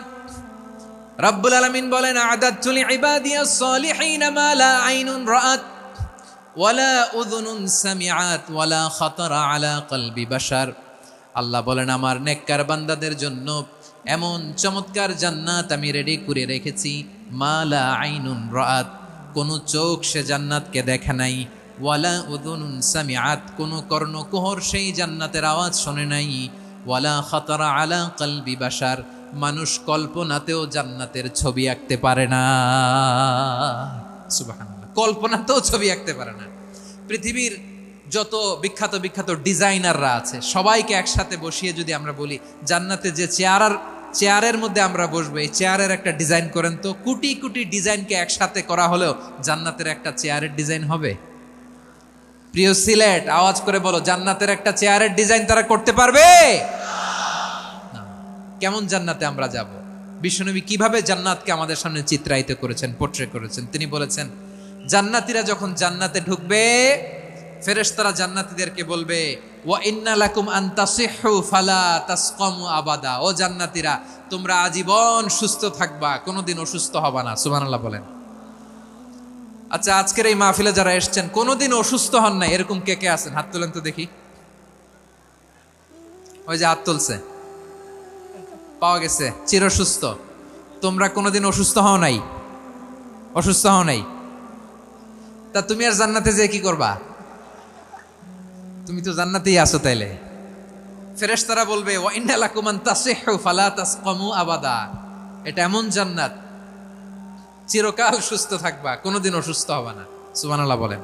রব্বুল আলামিন বলেন, আ'দাদতু লিইবাদিয়াস সালিহিন মা লা আইনুন রাআত ওয়ালা উযুনুন সামিআত ওয়ালা খাতারা আলা কলবি বাশার। আল্লাহ বলেন, আমার নেককার বান্দাদের জন্য এমন চমৎকার জান্নাত আমি রেডি করে রেখেছি, মা লা আইনুন রাআত, কোন চোখ সে জান্নাতকে দেখে নাই, ওয়ালা উযুনুন সামিআত, কোন কর্ণকুহর সেই জান্নাতের আওয়াজ শোনে নাই, ওয়ালা খাতারা আলা কলবি বাশার, মানুষ কল্পনাতেও জান্নাতের ছবি আঁকতে পারে না। সুবহানাল্লাহ, কল্পনাতেও ছবি আঁকতে পারে না। পৃথিবীর যত বিখ্যাত বিখ্যাত ডিজাইনাররা আছে সবাইকে একসাথে বসিয়ে যদি আমরা বলি জান্নাতে যে চেয়ারের মধ্যে আমরা বসবো, এই চেয়ারের একটা ডিজাইন করেন তো, কোটি কোটি ডিজাইনকে একসাথে করা হলেও জান্নাতের একটা চেয়ারের ডিজাইন হবে? প্রিয় সিলেট, আওয়াজ করে বলো, জান্নাতের একটা চেয়ারের ডিজাইন তারা করতে পারবে না। কেমন জান্নাতে আমরা যাব? বিশ্বনবী কিভাবে জান্নাতকে আমাদের সামনে চিত্রায়িত করেছেন, পোট্রে করেছেন? তিনি বলেছেন, জান্নাতীরা যখন জান্নাতে ঢুকবে, ফেরেশতারা জান্নাতীদেরকে বলবে, ওয়া ইন্না লাকুম আন তাসিহু ফালা তাসকামু আবাদা, ও জান্নাতীরা, তোমরা আজীবন সুস্থ থাকবা, কোনোদিন অসুস্থ হবা না। সুবহানাল্লাহ বলেন। আচ্ছা, আজকের এই মাহফিলে যারা এসেছেন কোনোদিন অসুস্থ হন না, এরকম কে কে আছেন? হাত তোলেন তো দেখি। ওই যে হাত তুলছে, পাওয়া গেছে, চিরসুস্থ। তোমরা কোনোদিন অসুস্থ হও নাই? অসুস্থ হও নাই? তা তুমি আর জান্নাতে যে কি করবা? তুমি তো জান্নাতেই আছো তাইলে। ফেরেশতারা বলবে, ওয়া ইন্না লাকুম আন তাসিহু ফালা তাসকামু আবাদা, এটা এমন জান্নাত চিরকাল সুস্থ থাকবা, কোনোদিন অসুস্থ হবে না। সুবহানাল্লাহ বলেন।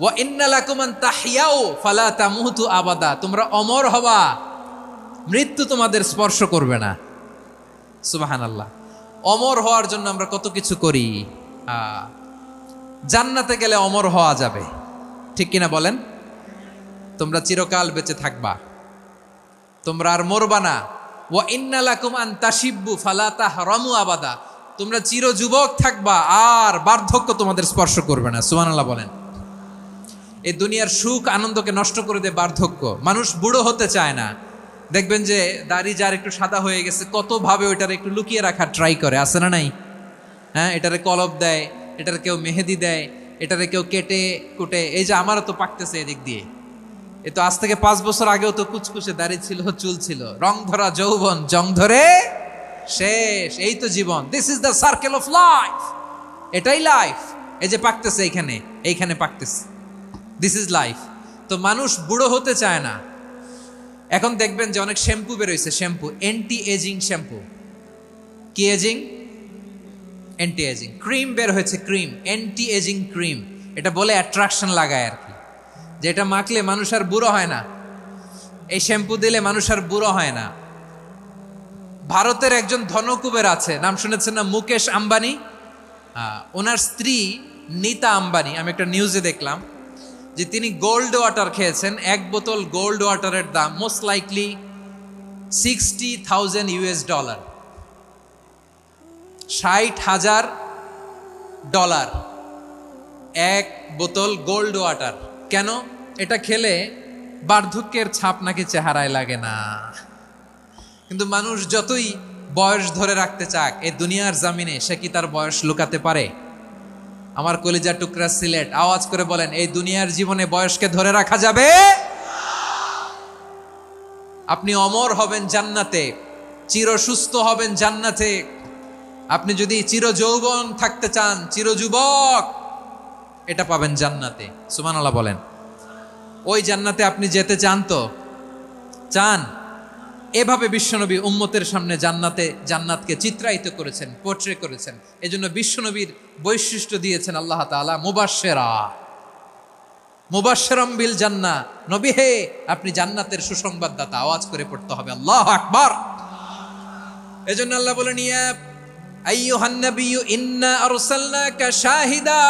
ওয়া ইন্না লাকুম আন তাহইয়াউ ফালা তামুতু আবাদা, তোমরা অমর হবা, মৃত্যু তোমাদের স্পর্শ করবে না। সুবহানাল্লাহ। অমর হওয়ার জন্য আমরা কত কিছু করি। জান্নাতে গেলে অমর হওয়া যাবে, ঠিক কিনা বলেন? তোমরা চিরকাল বেঁচে থাকবা, তোমরা আর মরবা না। ওয়া ইন্না লাকুম আন তাশিব্বু ফালা তাহরামু আবাদা, তোমরা চির যুবক থাকবা, আর বার্ধক্য তোমাদের স্পর্শ করবে না। সুবহানাল্লাহ বলেন। এই দুনিয়ার সুখ আনন্দকে নষ্ট করে দেয় বার্ধক্য। মানুষ বুড়ো হতে চায় না। দেখবেন যে দাড়ি যার একটু সাদা হয়ে গেছে, কত ভাবে ওইটার একটু লুকিয়ে রাখার ট্রাই করে, আছে না নাই? হ্যাঁ, এটারে কলব দেয়, এটার কেউ মেহেদি দেয়, এটারে কেউ কেটে কুটে। এই যে আমারও তো পাকতেছে এদিক দিয়ে, এ তো আজ থেকে 5 বছর আগেও তো কুচকুচে দাড়ি ছিল, চুল ছিল, রং ধরা যৌবন জং ধরে শেষ। এই তো জীবন। This is the circle of life, এটাই লাইফ। এই যে পাকতেছে এইখানে, এইখানে পাকতেছে, দিস ইজ লাইফ। তো মানুষ বুড়ো হতে চায় না। এখন দেখবেন যে অনেক শ্যাম্পু বেরোইছে, শ্যাম্পু, অ্যান্টি এজিং শ্যাম্পু। কি এজিং? Anti aging. ক্রিম বের হয়েছে, ক্রিম, অ্যান্টি এজিং ক্রিম। এটা বলে অ্যাট্রাকশন লাগায় আর কি, যে এটা মাখলে মানুষ আর বুড়ো হয় না, এই শ্যাম্পু দিলে মানুষ আর বুড়ো হয় না। ভারতের একজন ধনকুবের আছে, নাম শুনেছেন না? মুকেশ আম্বানি। ওনার স্ত্রী নীতা আম্বানি, আমি একটা নিউজে দেখলাম যে তিনি গোল্ড ওয়াটার খেয়েছেন। 1 বোতল গোল্ড ওয়াটারের দাম মোস্ট লাইকলি $60,000, $60,000 1 বোতল গোল্ড ওয়াটার। কেন? এটা খেলে বার্ধক্যের ছাপ নাকি চেহারায় লাগে না। কিন্তু মানুষ যতই বয়স ধরে রাখতে চাক এই দুনিয়ার জামিনে, সে কি তার বয়স লুকাতে পারে? আমার কলিজার টুকরা সিলেট, আওয়াজ করে বলেন, এই দুনিয়ার জীবনে বয়সকে ধরে রাখা যাবে? আপনি অমর হবেন জান্নাতে, চির সুস্থ হবেন জান্নাতে। আপনি যদি চির যৌবন থাকতে চান, চির যুবক, এটা পাবেন জান্নাতে। সুবহানাল্লাহ বলেন। ওই জান্নাতে আপনি যেতে চান তো? চান? এভাবে বিশ্বনবী উম্মতের সামনে জান্নাতকে চিত্রায়িত করেছেন, পোট্রে করেছেন। এজন্য বিশ্বনবীর বৈশিষ্ট্য দিয়েছেন আল্লাহ তাআলা মুবাশশিরাম বিল জান্নাহ। নবী হে, আপনি জান্নাতের সুসংবাদদাতা। আওয়াজ করে পড়তে হবে আল্লাহু আকবার। এজন্য আল্লাহ বলেন, ইয়া আইয়ুহান নাবিয়্যু ইন্না আরসালনাকা শাহিদা,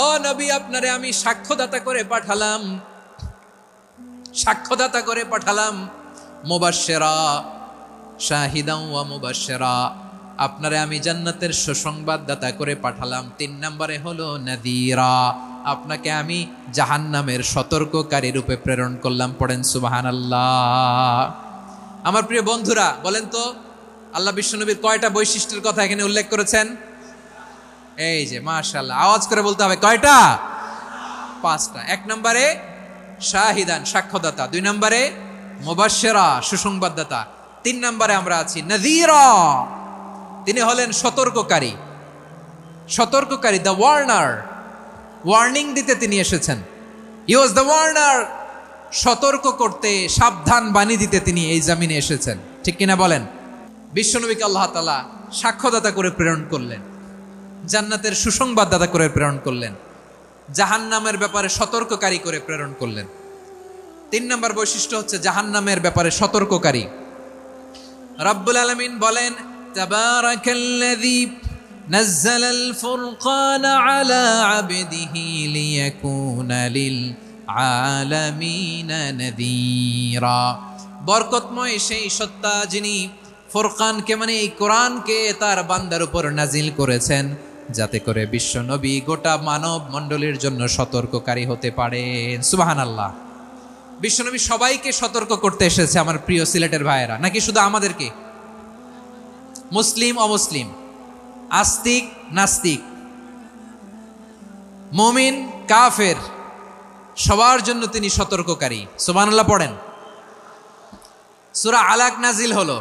ও নবী, আপনারে আমি সাক্ষ্যদাতা করে পাঠালাম, সাক্ষ্যদাতা করে পাঠালাম। মুবাশশিরা, শাহিদান ওয়া মুবাশশিরা, আপনারে আমি জান্নাতের সুসংবাদদাতা করে পাঠালাম। 3 নম্বরে হলো নাযীরা, আপনাকে আমি জাহান্নামের সতর্ককারী রূপে প্রেরণ করলাম। পড়েন সুবহানাল্লাহ। আমার প্রিয় বন্ধুরা, বলেন তো আল্লাহ বিশ্বনবীর কয়টা বৈশিষ্ট্যের কথা এখানে উল্লেখ করেছেন? এই যে মাশাআল্লাহ, আওয়াজ করে বলতে হবে, কয়টা? 5টা। 1 নম্বরে শাহিদান, সাক্ষ্যদাতা। 2 নম্বরে মুবাশশিরা, সুসংবাদদাতা। 3 নম্বরে আমরা আছি নাযীরা, তিনি হলেন সতর্ককারী। সতর্ককারী, দ্য ওয়ার্নার, ওয়ার্নিং দিতে তিনি এসেছেন। হি ওয়াজ দ্য ওয়ার্নার, সতর্ক করতে, সাবধান বাণী দিতে তিনি এই জমিনে এসেছেন। ঠিক কিনা বলেন? বিশ্বনবীকে আল্লাহ তাআলা সাক্ষ্যদাতা করে প্রেরণ করলেন, জান্নাতের সুসংবাদদাতা করে প্রেরণ করলেন, জাহান্নামের ব্যাপারে সতর্ককারী করে প্রেরণ করলেন। 3 নম্বর বৈশিষ্ট্য হচ্ছে জাহান্নামের ব্যাপারে সতর্ককারী। রব্বুল আলামিন বলেন, তাবারাকাল্লাযী নাযালাল ফুরকানা আলা আবদিহি লিয়াকুনা লিল আলামিনা নাযীরা। বরকতময় সেই সত্তা যিনি ফুরকানকে, মানে এই কোরআনকে তার বান্দার উপর নাজিল করেছেন, যাতে করে বিশ্ব নবী গোটা মানব মণ্ডলীর জন্য সতর্ককারী হতে পারেন। সুবহানাল্লাহ। বিশ্বনবী সবাইকে সতর্ক করতে এসেছে, আমার প্রিয় সিলেটের ভাইয়েরা, নাকি শুধু আমাদেরকে? মুসলিম অমুসলিম, আস্তিক নাস্তিক, মুমিন কাফের, সবার জন্য তিনি সতর্ককারী। সুবহানাল্লাহ পড়েন। সূরা আলাক নাজিল হলো,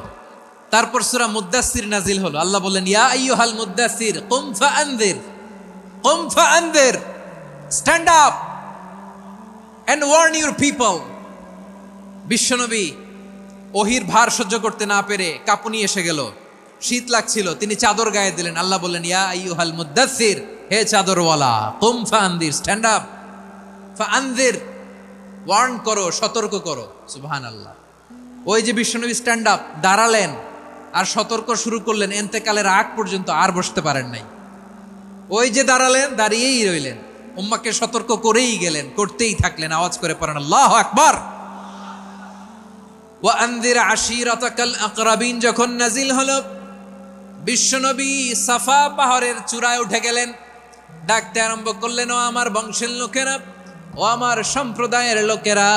তারপর সূরা মুদ্দাসসির নাজিল হলো। আল্লাহ বললেন, ইয়া আইয়ুহাল মুদ্দাসসির কুম ফাআনযির, কুম ফাআনযির, stand up and warn your people. বিশ্বনবী ওহির ভার সহ্য করতে না পেরে কাঁপুনি এসে গেল, শীত লাগছিল, তিনি চাদর গায়ে দিলেন। আল্লাহ বললেন, ইয়া আইয়ুহাল মুদ্দাসসির, হে চাদরওয়ালা, কুম ফাআনযির, স্ট্যান্ড আপ, ফাআনযির, ওয়ার্ন করো, সতর্ক করো। সুবহানাল্লাহ। ওই যে বিশ্বনবী স্ট্যান্ড আপ, দাঁড়ালেন আর সতর্ক শুরু করলেন, এন্তেকালের আগ পর্যন্ত আর বসতে পারেন নাই। ওই যে দাঁড়ালেন, দাঁড়িয়েই রইলেন, উম্মাকে সতর্ক করেই গেলেন, করতেই থাকলেন। আওয়াজ করে পড়েন আল্লাহু আকবার। ওয়া আনযির আশীরাতাকাল আকরাবিন যখন নাজিল হলো, বিশ্বনবী সাফা পাহাড়ের চূড়ায় উঠে গেলেন, ডাকতে আরম্ভ করলেন, ও আমার বংশের লোকেরা, ও আমার সম্প্রদায়ের লোকেরা,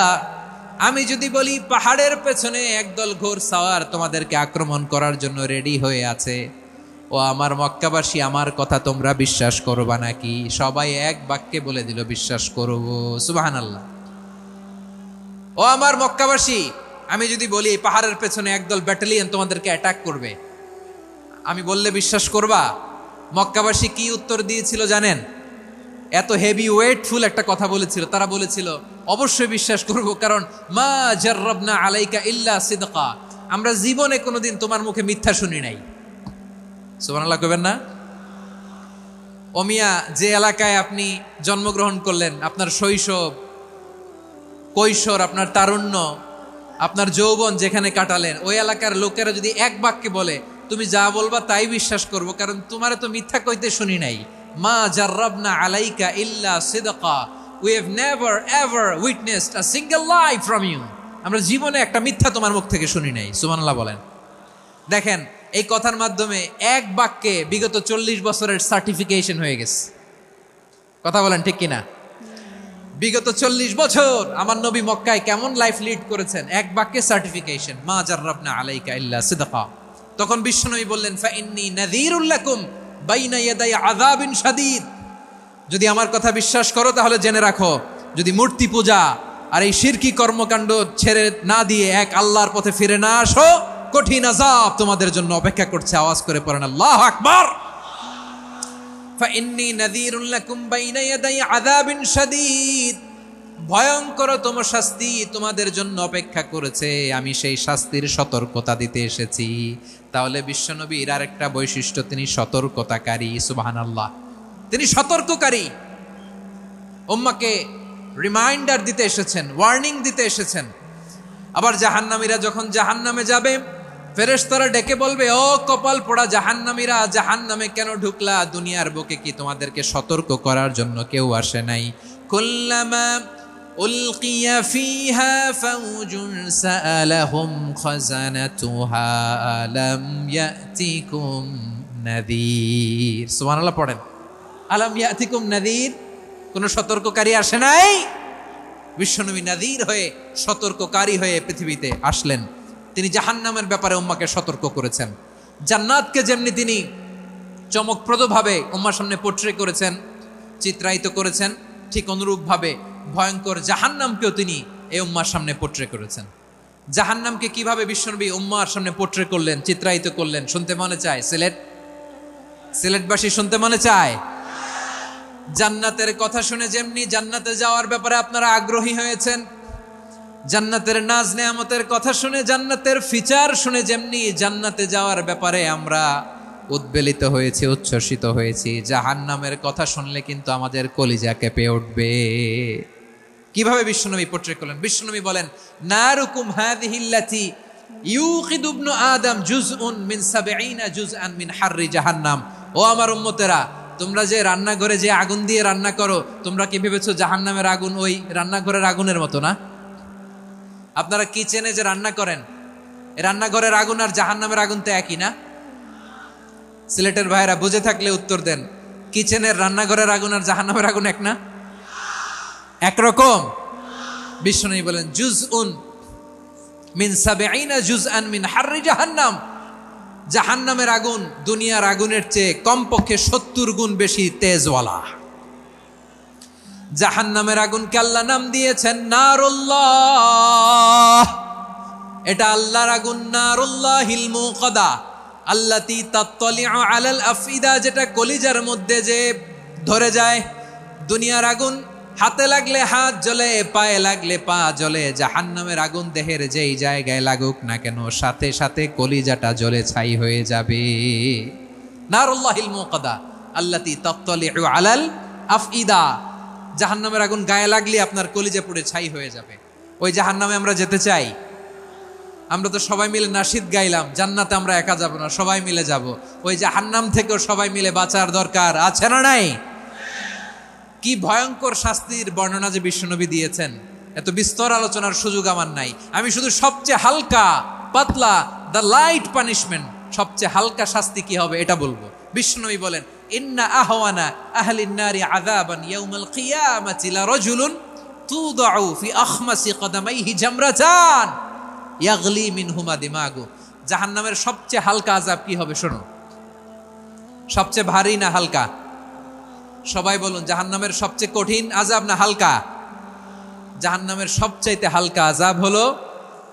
আমি যদি বলি পাহাড়ের পেছনে একদল ঘোড়সাওয়ার তোমাদেরকে আক্রমণ করার জন্য রেডি হয়ে আছে, ও আমার মক্কাবাসী, আমার কথা তোমরা বিশ্বাস করবা নাকি? সবাই এক বাক্যে বলে দিল, বিশ্বাস করব। সুবহানাল্লাহ। ও আমার মক্কাবাসী, আমি যদি বলি এই পাহাড়ের পেছনে একদল ব্যাটালিয়ন তোমাদেরকে অ্যাটাক করবে, আমি বললে বিশ্বাস করবা? মক্কাবাসী কি উত্তর দিয়েছিল জানেন? এত হেভি ওয়েটফুল একটা কথা বলেছিল। তারা বলেছিল, অবশ্যই বিশ্বাস করব, কারণ মা জাররাবনা আলাইকা ইল্লা সিদকা, আমরা জীবনে কোনোদিন তোমার মুখে মিথ্যা শুনি নাই। সুবহানাল্লাহ কইবেন না? ওমিয়া, যে এলাকায় আপনি জন্মগ্রহণ করলেন, আপনার শৈশব, কৈশোর, আপনার তারুণ্য, আপনার যৌবন যেখানে কাটালেন, ওই এলাকার লোকেরা যদি এক বাক্যে বলে তুমি যা বলবা তাই বিশ্বাস করব, কারণ তোমারে তো মিথ্যা কইতে শুনি নাই। মা জাররাবনা আলাইকা ইল্লা সিদকা, we have never ever witnessed a single lie from you, আমরা জীবনে একটা মিথ্যা তোমার মুখ থেকে শুনি নাই। সুবহানাল্লাহ বলেন। দেখেন, এই কথার মাধ্যমে এক বাক্যে বিগত 40 বছরের সার্টিফিকেশন হয়ে গেছে। কথা বলেন ঠিক কিনা? বিগত 40 বছর আমার নবী মক্কায় কেমন লাইফ লিড করেছেন, এক বাক্যে সার্টিফিকেশন, মা জাররাবনা আলাইকা ইল্লা সিদকা। তখন বিশ্বনবী বললেন, ফাইন্নী নাযীরুল লাকুম বাইনা ইয়াদাই আযাবিন শাদীদ, যদি আমার কথা বিশ্বাস করো তাহলে জেনে রাখো, যদি মূর্তি পূজা আর এই শিরকি কর্মকাণ্ড ছেড়ে না দিয়ে এক আল্লাহর পথে ফিরে না আসো, কঠিন আযাব তোমাদের জন্য অপেক্ষা করছে। আওয়াজ করে পড়েন আল্লাহু আকবার। ফাইন্নী নাযীরুল লাকুম বাইনা ইয়াদাই আযাবিন শাদীদ, ভয়ঙ্করতম শাস্তি তোমাদের জন্য অপেক্ষা করেছে, আমি সেই শাস্তির সতর্কতা দিতে এসেছি। তাহলে বিশ্বনবীর আরেকটা বৈশিষ্ট্য, তিনি সতর্কতাকারী। সুবহানাল্লাহ, তিনি সতর্ককারী। উম্মাকে রিমাইন্ডার দিতে এসেছেন, ওয়ার্নিং দিতে এসেছেন। আবার জাহান্নামীরা যখন জাহান্নামে যাবে, ফেরেশতারা ডেকে বলবে, ও কপাল পোড়া জাহান্নামীরা, জাহান্নামে কেন ঢুকলা? দুনিয়ার বুকে কি তোমাদেরকে সতর্ক করার জন্য কেউ আসে নাই? কুল্লামা উলকিয়া ফিহা ফাউজুন সাআলাহুম খাযানাতুহা আলাম ইয়াতিকুম নাযীর। সুবহানাল্লাহ পড়েন। আলাম ইয়াতিকুম নাযীর, কোন সতর্ককারী আসে নাই? বিশ্বনবী নাযীর হয়ে, সতর্ককারী হয়ে পৃথিবীতে আসলেন। তিনি জাহান্নামের ব্যাপারে উম্মাকে সতর্ক করেছেন। জান্নাতকে যেমনি তিনি চমকপ্রদভাবে উম্মার সামনে পোট্রে করেছেন, চিত্রায়িত করেছেন, ঠিক অনুরূপভাবে ভয়ঙ্কর জাহান্নামকেও তিনি এই উম্মার সামনে পোট্রে করেছেন। জাহান্নামকে কিভাবে বিশ্বনবী উম্মার সামনে পোট্রে করলেন, চিত্রায়িত করলেন, শুনতে মনে চায়? সিলেটবাসী শুনতে মনে চায়? জান্নাতের কথা শুনে যেমনি জান্নাতে যাওয়ার ব্যাপারে আপনারা আগ্রহী হয়েছেন, জান্নাতের নাজ নেয়ামতের কথা শুনে, জান্নাতের ফিচার শুনে যেমনি জান্নাতে যাওয়ার ব্যাপারে আমরা উদ্বেলিত হয়েছি, উচ্ছ্বসিত হয়েছি, জাহান্নামের কথা শুনলে কিন্তু আমাদের কলিজা কেঁপে উঠবে। কিভাবে বিশ্বনবী পোট্রে করলেন? বিশ্বনবী বলেন, নারুকুম হাযিহিল্লাতী ইউকিদু ইবনু আদম জুজউন মিন ৭০ জুজআন মিন হাররি জাহান্নাম। ও আমার উম্মতেরা, তোমরা যে রান্নাঘরে যে আগুন দিয়ে রান্না করো, তোমরা কি ভেবেছো জাহান্নামের আগুন ওই রান্নাঘরের আগুনের মতো না? আপনারা কিচেনে যে রান্না করেন, রান্নাঘরের আগুন আর জাহান্নামের আগুন তো একই না? সিলেটের ভাইরা বুঝে থাকলে উত্তর দেন, কিচেনের রান্নাঘরের আগুন আর জাহান্নামের আগুন এক না? একরকম? বিশ্বনবী বলেন, জুজউন মিন ৭০ জুজআন মিন হাররি জাহান্নাম। জাহান্নামের আগুন দুনিয়ার আগুনের চেয়ে কমপক্ষে ৭০ গুণ বেশি তেজওয়ালা। জাহান্নামের আগুনকে আল্লাহ নাম দিয়েছেন নারুল্লাহ। এটা আল্লাহর আগুন, নারুল্লাহিল মুকাদা আল্লাতী তাত্তালিউ আলাল আফইদা, যেটা কলিজার মধ্যে যে ধরে যায়। দুনিয়ার আগুন হাতে লাগলে হাত জ্বলে, পায়ে লাগলে পা জ্বলে। জাহান্নামের আগুন দেহের যেই জায়গায় লাগুক না কেন, সাথে সাথে কলিজাটা জ্বলে ছাই হয়ে যাবে। নারুল্লাহিল মুকাদা আল্লাতী তাত্তালিউ আলাল আফইদা। জাহান্নামের আগুন গায়ে লাগলে আপনার কলিজা পুড়ে ছাই হয়ে যাবে। ওই জাহান্নামে আমরা যেতে চাই? আমরা তো সবাই মিলে নাশিদ গাইলাম, জান্নাতে আমরা একা যাব না, সবাই মিলে যাব। ওই জাহান্নাম থেকেও সবাই মিলে বাঁচার দরকার আছে না নাই? কি ভয়ঙ্কর শাস্তির বর্ণনা যে বিশ্বনবী দিয়েছেন, এত বিস্তর আলোচনার সুযোগ আমার নাই। আমি শুধু সবচেয়ে হালকা পাতলা, দ্য লাইট পানিশমেন্ট, সবচেয়ে হালকা শাস্তি কি হবে এটা বলবো। বিশ্বনবী বলেন, ইন্না আহওয়ানা আহলিন নারি আযাবান ইয়াউমাল কিয়ামাতি লারাজুলুন তুদাউ ফি আখমাসি কদামাইহি জামরাতান ইয়াগলি মিনহুমা দিমাগু। জাহান্নামের সবচেয়ে হালকা আযাব কি হবে শোনো। সবচেয়ে ভারী না হালকা? সবাই বলুন, জাহান্নামের সবচেয়ে কঠিন আযাব না হালকা? জাহান্নামের সবচাইতে হালকা আযাব হলো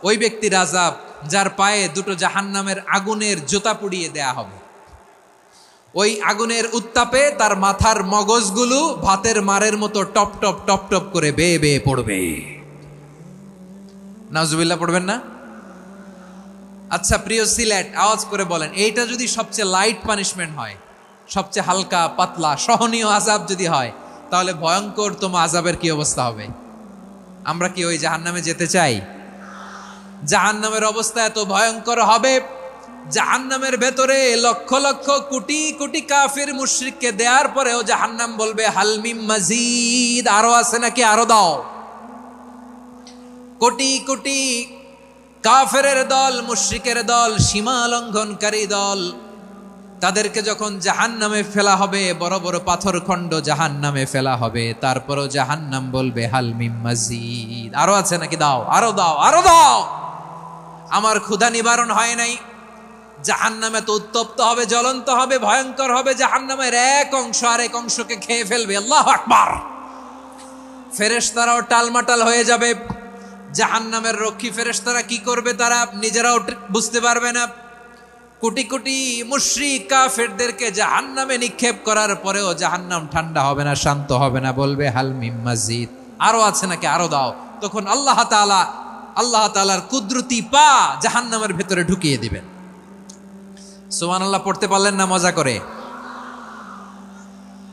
ওই ব্যক্তির আযাব যার পায়ে দুটো জাহান্নামের আগুনের জুতা পুড়িয়ে দেয়া হবে। ওই আগুনের উত্তাপে তার মাথার মগজগুলো ভাতের মারের মতো টপ টপ টপ টপ করে বেয়ে বেয়ে পড়বে। নাউজুবিল্লাহ পড়বেন না? আচ্ছা প্রিয় সিলেট, আওয়াজ করে বলেন, এইটা যদি সবচেয়ে লাইট পানিশমেন্ট হয়, সবচেয়ে হালকা পাতলা সহনীয় আযাব যদি হয়, তাহলে ভয়ঙ্কর তোমা আযাবের কি অবস্থা হবে? আমরা কি ওই জাহান্নামে যেতে চাই? জাহান্নামের অবস্থা এত ভয়ঙ্কর হবে, জাহান্নামের ভেতরে লক্ষ লক্ষ কোটি কোটি কাফির মুশরিককে দেওয়ার পরেও জাহান্নাম বলবে হালমিম মাজিদ, আরো আছে নাকি, আরো দাও। কোটি কোটি কাফেরের দল, মুশরিকের দল, সীমা লঙ্ঘনকারী দল, তাদেরকে যখন জাহান্নামে ফেলা হবে, বড় বড় পাথর খণ্ড জাহান্নামে ফেলা হবে, তারপরও জাহান্নাম বলবে হালমিম মাজিদ, আরো আছে নাকি, দাও, আরো দাও, আরো দাও। আমার ক্ষুধা নিবারণ হয় নাই। জাহান্নামে তো উত্তপ্ত হবে, জ্বলন্ত হবে, ভয়ঙ্কর হবে। জাহান্নামের এক অংশ আরেক অংশকে খেয়ে ফেলবে। আল্লাহু আকবার। ফেরেশতারাও টালমাটাল হয়ে যাবে। জাহান্নামের রক্ষী ফেরেশতারা কি করবে তারা নিজেরাও বুঝতে পারবে না। কোটি কোটি মুশরিক কাফেরদেরকে জাহান্নামে নিক্ষেপ করার পরেও জাহান্নাম ঠান্ডা হবে না, শান্ত হবে না, বলবে হালমিম মাজিদ, আরো আছে নাকি, আরো দাও। তখন আল্লাহ তাআলার কুদরতি পা জাহান্নামের ভেতরে ঢুকিয়ে দিবেন। সুবহানাল্লাহ পড়তে পারলেন না মজা করে?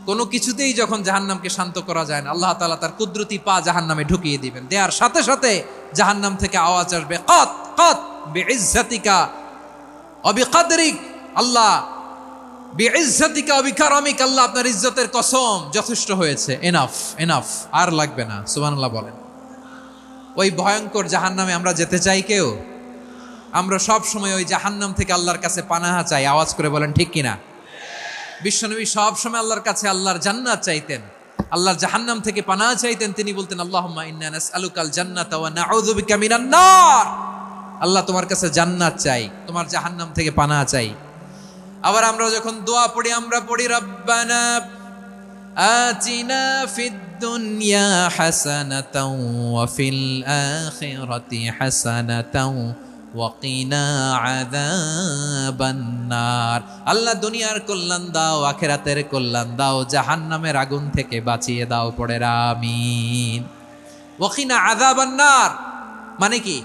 কোনো কিছুতেই যখন জাহান্নামকে শান্ত করা যায় না, আল্লাহ তাআলা তার কুদরতি পা জাহান্নামে ঢুকিয়ে দিবেন। দেয়ার সাথে সাথে জাহান্নাম থেকে আওয়াজ আসবে, কাত কাত বিইজ্জাতিকা ওয়া বিকদরিক। আল্লাহ বিইজ্জাতিকা ওয়া বিকারামিক, আল্লাহ আপনার ইজ্জতের কসম, যথেষ্ট হয়েছে, এনাফ এনাফ, আর লাগবে না। সুবহানাল্লাহ বলেন। ওই ভয়ঙ্কর জাহান্নামে আমরা যেতে চাই কেউ? আমরা সব সময় ওই জাহান্নাম থেকে আল্লাহর কাছে পানাহা চাই। আওয়াজ করে বলেন ঠিক কিনা? বিশ্বনবী সব সময় আল্লাহর কাছে আল্লাহর জান্নাত চাইতেন, আল্লাহর জাহান্নাম থেকে পানাহা চাইতেন। তিনি বলতেন, আল্লাহুম্মা ইন্না নাসআলুকাল জান্নাতা ওয়া নাউযু বিকা মিনান নার। আল্লাহ তোমার কাছে জান্নাত চাই, তোমার জাহান্নাম থেকে পানাহ চাই। আবার আমরা যখন দোয়া পড়ি আমরা পড়ি রব্বানা আতিনা ফিদ দুনিয়া হাসানাতাও ওয়া ফিল আখিরাতি হাসানাতাও ওয়া কিনা আযাবান নার। আল্লাহ দুনিয়ার কল্যাণ দাও, আখিরাতের কল্যাণ দাও, জাহান্নামের আগুন থেকে বাঁচিয়ে দাও, পড়ে আমিন। ওয়া কিনা আযাবান নার মানে কি?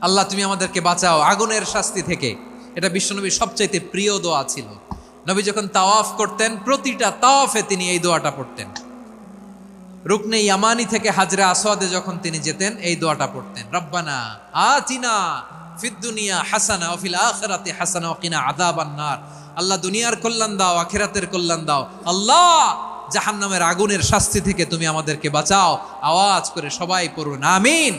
আল্লাহ তুমি আমাদেরকে বাঁচাও আগুনের শাস্তি থেকে। এটা বিশ্বনবীর সবচাইতে প্রিয় দোয়া ছিল। নবী যখন তাওয়াফ করতেন প্রতিটা তাওয়াফে তিনি এই দোয়াটা পড়তেন। রুকনে ইয়ামানি থেকে হাজরে আসওয়াদে যখন তিনি যেতেন এই দোয়াটা পড়তেন, রব্বানা আতিনা ফিদ দুনিয়া হাসানা ওয়া ফিল আখিরাতি হাসানা ওয়া কিনা আযাবান নার। আল্লাহ দুনিয়ার কল্যাণ দাও, আখিরাতের কল্যাণ দাও। আল্লাহ জাহান্নামের আগুনের শাস্তি থেকে তুমি আমাদেরকে বাঁচাও। আওয়াজ করে সবাই পড়ুন আমিন।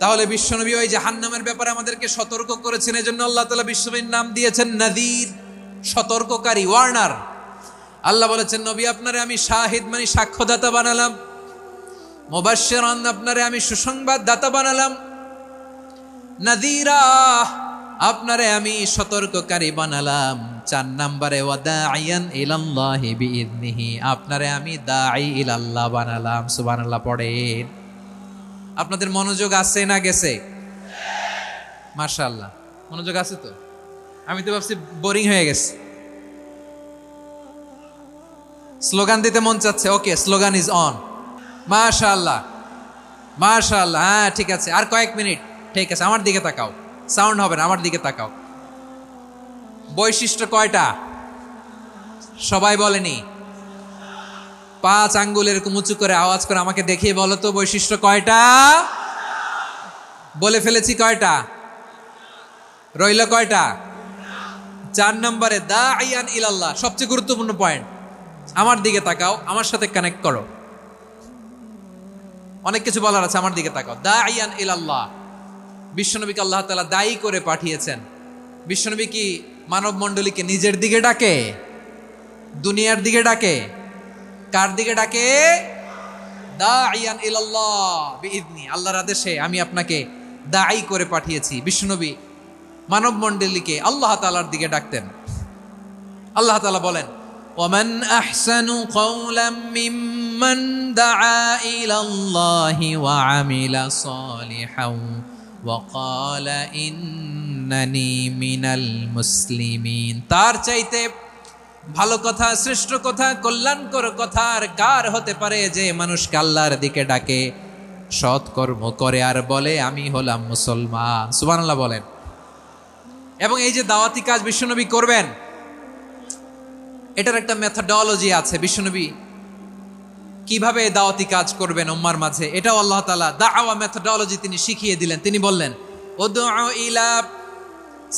তাহলে বিশ্বনবী ওই জাহান্নামের ব্যাপারে আমাদেরকে সতর্ক করেছেন, এজন্য আল্লাহ তাআলা বিশ্বনবীর নাম দিয়েছেন নাযীর, সতর্ককারী, ওয়ার্নার। আল্লাহ বলেছেন নবী আপনারে আমি শাহিদ মানে সাক্ষ্যদাতা বানালাম, মুবাশশিরান আপনারে আমি সুসংবাদ দাতা বানালাম, নাযীরা আপনারে আমি সতর্ককারী বানালাম। 4 নম্বরে ওয়াদাইয়ান ইলাল্লাহি বিইذনিহি আপনারে আমি দাঈ ইলাল্লাহ বানালাম। সুবহানাল্লাহ পড়েন। আপনাদের মনোযোগ আছে না গেছে? মাশাআল্লাহ মনোযোগ আছে তো। আমি তো ভাবছি বোরিং হয়ে গেছে। স্লোগান দিতে মন চাচ্ছে। ওকে, স্লোগান ইজ অন। মাশাআল্লাহ মাশাআল্লাহ। হ্যাঁ ঠিক আছে, আর কয়েক মিনিট। ঠিক আছে, আমার দিকে তাকাও, সাউন্ড হবে না, আমার দিকে তাকাও। বৈশিষ্ট্য কয়টা সবাই বলেনি? 5 আঙ্গুল এরকম উঁচু করে আওয়াজ করে আমাকে দেখিয়ে বলো তো বৈশিষ্ট্য কয়টা? বলে ফেলেছি কয়টা? রইল কয়টা? 4 নম্বরে দাঈয়ান ইলাল্লাহ, সবচেয়ে গুরুত্বপূর্ণ পয়েন্ট। আমার দিকে তাকাও, আমার সাথে কানেক্ট করো। অনেক কিছু বলার আছে, আমার দিকে তাকাও। দাঈয়ান ইলাল্লাহ, বিশ্বনবীকে আল্লাহ তাআলা দায়ী করে পাঠিয়েছেন। বিশ্বনবী কি মানব মণ্ডলীকে নিজের দিকে ডাকে? দুনিয়ার দিকে ডাকে? কার দিকে ডাকে? দাঈয়ান ইলাল্লাহ বিইذনি, আল্লাহর আদেশে আমি আপনাকে দাঈ করে পাঠিয়েছি। বিশ্বনবী মানব মণ্ডলীকে আল্লাহ তাআলার দিকে ডাকতেন। আল্লাহ তাআলা বলেন ওয়ামান আহসানু কওলাম মিম্মান দাআ ইলাল্লাহি ওয়া আমিলা সালিহান ওয়া ক্বালা ইন্নানি মিনাল মুসলিমিন। তার চাইতে ভালো কথা, শ্রেষ্ঠ কথা, কল্যাণকর কথা আর কার হতে পারে যে মানুষকে আল্লাহর দিকে ডাকে, সৎকর্ম করে আর বলে আমি হলাম মুসলমান। সুবহানাল্লাহ বলেন। এবং এই যে দাওয়াতি কাজ বিশ্বনবী করবেন, এটার একটা মেথডোলজি আছে। বিশ্বনবী কিভাবে দাওয়াতি কাজ করবেন উম্মার মাঝে, এটাও আল্লাহ তাআলা দাওয়া মেথডোলজি তিনি শিখিয়ে দিলেন। তিনি বললেন উদউ ইলা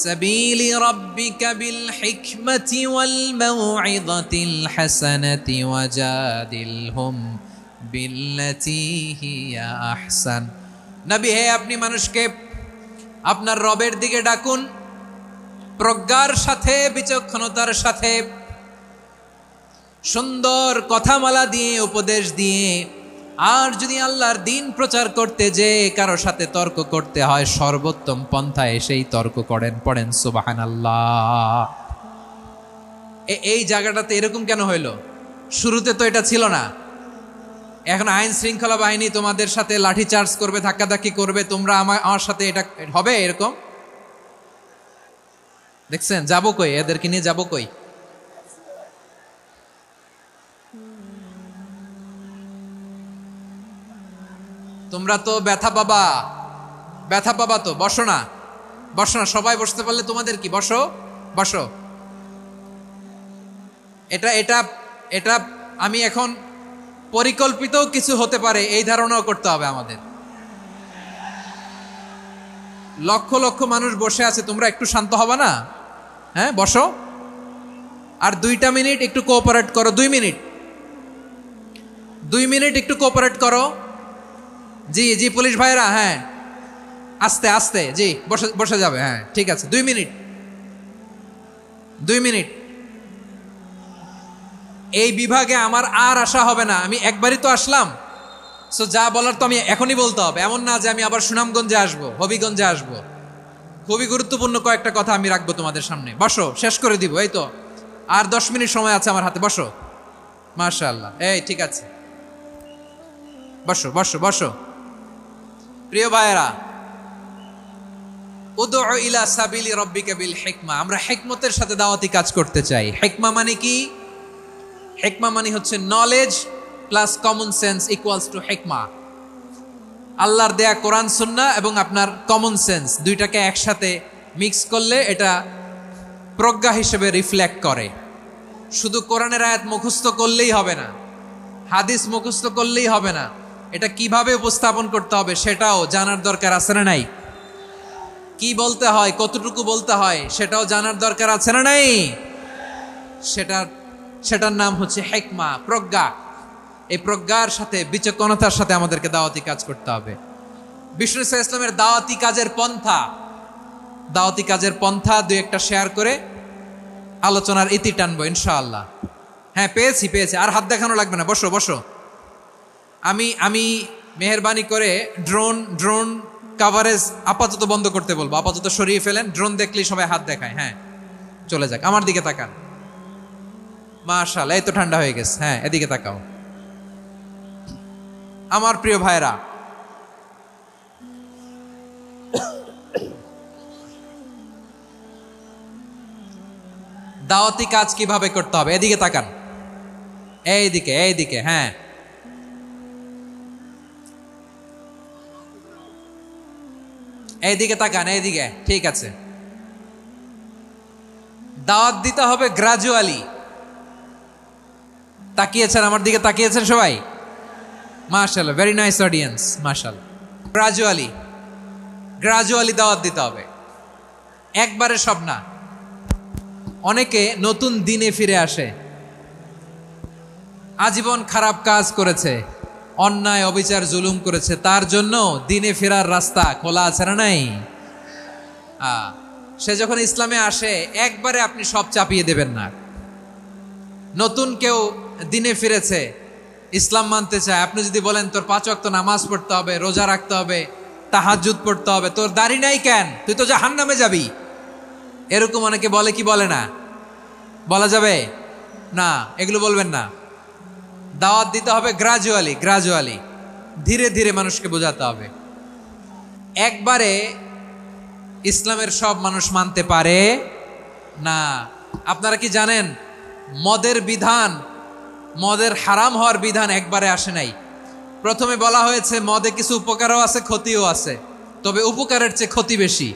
সাবিলি রাব্বিকা বিল হিকমাতি ওয়াল মাউইযাতিল হাসানাতি ওয়াজাদিলহুম বিল্লাতী হিয়া আহসান। নবী হে, আপনি মানুষকে আপনার রবের দিকে ডাকুন প্রজ্ঞার সাথে, বিচক্ষণতার সাথে, সুন্দর কথামালা দিয়ে, উপদেশ দিয়ে। আর যদি আল্লাহর দিন প্রচার করতে যে কারো সাথে তর্ক করতে হয়, সর্বোত্তম পন্থায় সেই তর্ক করেন। পড়েন সুবহানাল্লাহ। এই জায়গাটাতে এরকম কেন হইল? শুরুতে তো এটা ছিল না। এখন আইন শৃঙ্খলা বাহিনী তোমাদের সাথে লাঠি চার্জ করবে, ধাক্কাধাক্কি করবে, তোমরা আমার সাথে এটা হবে এরকম? দেখছেন যাবো কই? এদেরকে নিয়ে যাবো কই? তোমরা তো ব্যথা পাবা, ব্যথা পাবা তো। বসো না, বসো না, সবাই বসতে পারলে তোমাদের কি? বসো বসো। এটা এটা এটা আমি এখন পরিকল্পিত কিছু হতে পারে এই ধারণাও করতে হবে আমাদের। লক্ষ লক্ষ মানুষ বসে আছে, তোমরা একটু শান্ত হবে না? হ্যাঁ বসো। আর 2টা মিনিট একটু কোঅপারেট করো। 2 মিনিট, 2 মিনিট একটু কোঅপারেট করো। জি জি পুলিশ ভাইরা, হ্যাঁ আস্তে আস্তে, জি বসে বসে যাবে। হ্যাঁ ঠিক আছে, 2 মিনিট, 2 মিনিট। এই বিভাগে আমার আর আসা হবে না। আমি একবারই তো আসলাম, সো যা বলার তো আমি এখনই বলতে হবে, এমন না যে আমি আবার সুনামগঞ্জে আসবো, হবিগঞ্জে আসবো। খুবই গুরুত্বপূর্ণ কয়েকটা কথা আমি রাখবো তোমাদের সামনে। বসো, শেষ করে দিব। এই তো আর 10 মিনিট সময় আছে আমার হাতে। বসো, মাশাআল্লাহ। এই ঠিক আছে, বসো বসো বসো। প্রিয় ভাইয়েরা, উদউ ইলা সাবিলি রাব্বিকা বিল হিকমা, আমরা হিকমতের সাথে দাওয়াতি কাজ করতে চাই। হিকমা মানে কি? হিকমা মানে হচ্ছে knowledge plus common sense equals to হিকমা। আল্লাহর দেয়া কোরআন সুন্নাহ এবং আপনার কমন সেন্স দুইটাকে একসাথে মিক্স করলে এটা প্রজ্ঞা হিসেবে রিফ্লেক্ট করে। শুধু কোরআনের আয়াত মুখস্থ করলেই হবে না, হাদিস মুখস্থ করলেই হবে না, এটা কিভাবে উপস্থাপন করতে হবে সেটাও জানার দরকার আছে না নাই? কি বলতে হয়, কতটুকু বলতে হয় সেটাও জানার দরকার আছে না নাই? সেটার নাম হচ্ছে হিকমা, প্রজ্ঞা। এই প্রজ্ঞার সাথে বিচক্ষণতার সাথে আমাদেরকে দাওয়াতি কাজ করতে হবে। বিষ্ণু ইসলামের দাওয়াতি কাজের পন্থা দুই একটা শেয়ার করে আলোচনার ইতি টানবো ইনশাআল্লাহ। হ্যাঁ, পেয়েছি। আর হাত দেখানো লাগবে না, বসো বসো। আমি মেহেরবানি করে ড্রোন কাভারেজ আপাতত বন্ধ করতে বলবো, আপাতত সরিয়ে ফেলেন। ড্রোন দেখলেই সবাই হাত দেখায়। হ্যাঁ, চলে যাক, আমার দিকে তাকান। মাশাআল্লাহ, এই তো ঠান্ডা হয়ে গেছে। হ্যাঁ, এদিকে তাকাও। আমার প্রিয় ভাইরা, দাওয়াতি কাজ কিভাবে করতে হবে এদিকে তাকান। এইদিকে। হ্যাঁ, এইদিকে তাকান, এইদিকে। ঠিক আছে। দাওয়াত দিতে হবে গ্রাজুয়ালি। তাকিয়েছেন আমার দিকে, তাকিয়েছেন সবাই? মাশাআল্লাহ, ভেরি নাইস অডিয়েন্স, মাশাআল্লাহ। গ্রাজুয়ালি দাওয়াত দিতে হবে, একবারে সব না। অনেকে নতুন দিনে ফিরে আসে, আজীবন খারাপ কাজ করেছে, অন্যায় অবিচার জুলুম করেছে, তার জন্য দিনে ফেরার রাস্তা খোলা আছে না নাই? সে যখন ইসলামে আসে একবারে আপনি সব চাপিয়ে দেবেন না। নতুন কেউ দিনে ফিরেছে, ইসলাম মানতে চায়, আপনি যদি বলেন তোর 5 ওয়াক্ত নামাজ পড়তে হবে, রোজা রাখতে হবে, তাহাজ্জুদ পড়তে হবে, তোর দাড়ি নাই কেন, তুই তো জাহান্নামে যাবি, এরকম অনেকে বলে কি বলে না? বলা যাবে না, এগুলো বলবেন না। দাওয়াত দিতে হবে গ্রাজুয়ালি, ধীরে ধীরে মানুষকে বোঝাতে হবে। একবারে ইসলামের সব মানুষ মানতে পারে না। আপনারা কি জানেন মদের হারাম হওয়ার বিধান একবারে আসে নাই। প্রথমে বলা হয়েছে মদে কিছু উপকারও আছে, ক্ষতিও আছে, তবে উপকারের চেয়ে ক্ষতি বেশি।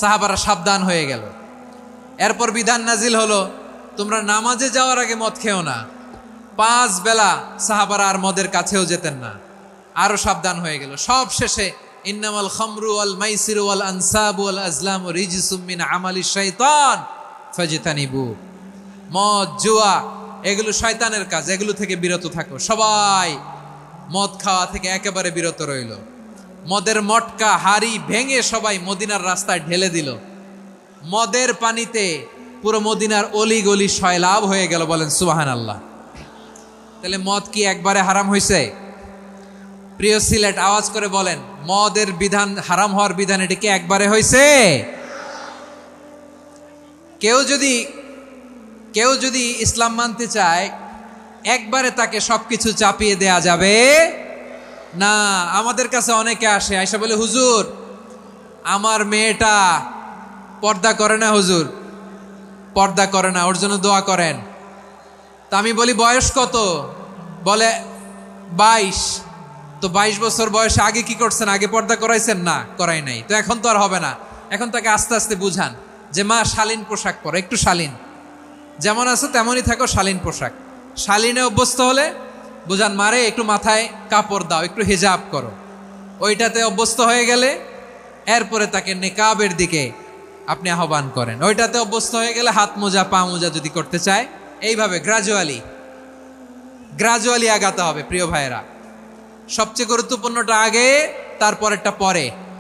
সাহাবারা সাবধান হয়ে গেল। এরপর বিধান নাজিল হলো, তোমরা নামাজে যাওয়ার আগে মদ খেও না। 5 বেলা সাহাবারা আর মদের কাছেও যেতেন না, আরো সাবধান হয়ে গেল। সব শেষে ইন্নামাল খামরু ওয়াল মাইসিরু ওয়াল আনসাবু ওয়াল আজলামু রিজসুম মিন আমালিশ শাইতান ফাজতানিবু। মদ, জুয়া এগুলো শয়তানের কাজ, এগুলো থেকে বিরত থাকো। সবাই মদ খাওয়া থেকে একেবারে বিরত রইল। মদের মটকা হাড়ি ভেঙে সবাই মদিনার রাস্তায় ঢেলে দিল। মদের পানিতে পুরো মদিনার অলি গলি সয়লাভ হয়ে গেল। বলেন সুবহানাল্লাহ। তাহলে মদ কি একবারে হারাম হয়েছে? প্রিয় সিলেট, আওয়াজ করে বলেন, মদের বিধান, হারাম হওয়ার বিধান এটা কি একবারে হয়েছে? কেউ যদি ইসলাম মানতে চায় একবারে তাকে সবকিছু চাপিয়ে দেয়া যাবে না। আমাদের কাছে অনেকে আসে, আয়সা বলে, হুজুর আমার মেয়েটা পর্দা করে না, হুজুর পর্দা করে না, ওর জন্য দোয়া করেন। তা আমি বলি বয়স কত? বলে 22। তো 22 বছর বয়সে আগে কি করছেন? আগে পর্দা করাইছেন? না, করাই নাই। তো এখন তো আর হবে না। এখন তাকে আস্তে আস্তে বুঝান যে মা শালীন পোশাক পরো, একটু শালীন, যেমন আছো তেমনই থাকো, শালীন পোশাক। শালীনে অভ্যস্ত হলে বুঝান, মারে একটু মাথায় কাপড় দাও, একটু হিজাব করো। ওইটাতে অভ্যস্ত হয়ে গেলে এরপরে তাকে নেকাবের দিকে আপনি আহ্বান করেন। ওইটাতে অভ্যস্ত হয়ে গেলে হাত মোজা, পা মোজা যদি করতে চায়, এইভাবে গ্রাজুয়ালি আগাতে হবে। প্রিয় ভাইয়েরা, সবচেয়ে গুরুত্বপূর্ণটা আগে, তারপরেরটা পরে।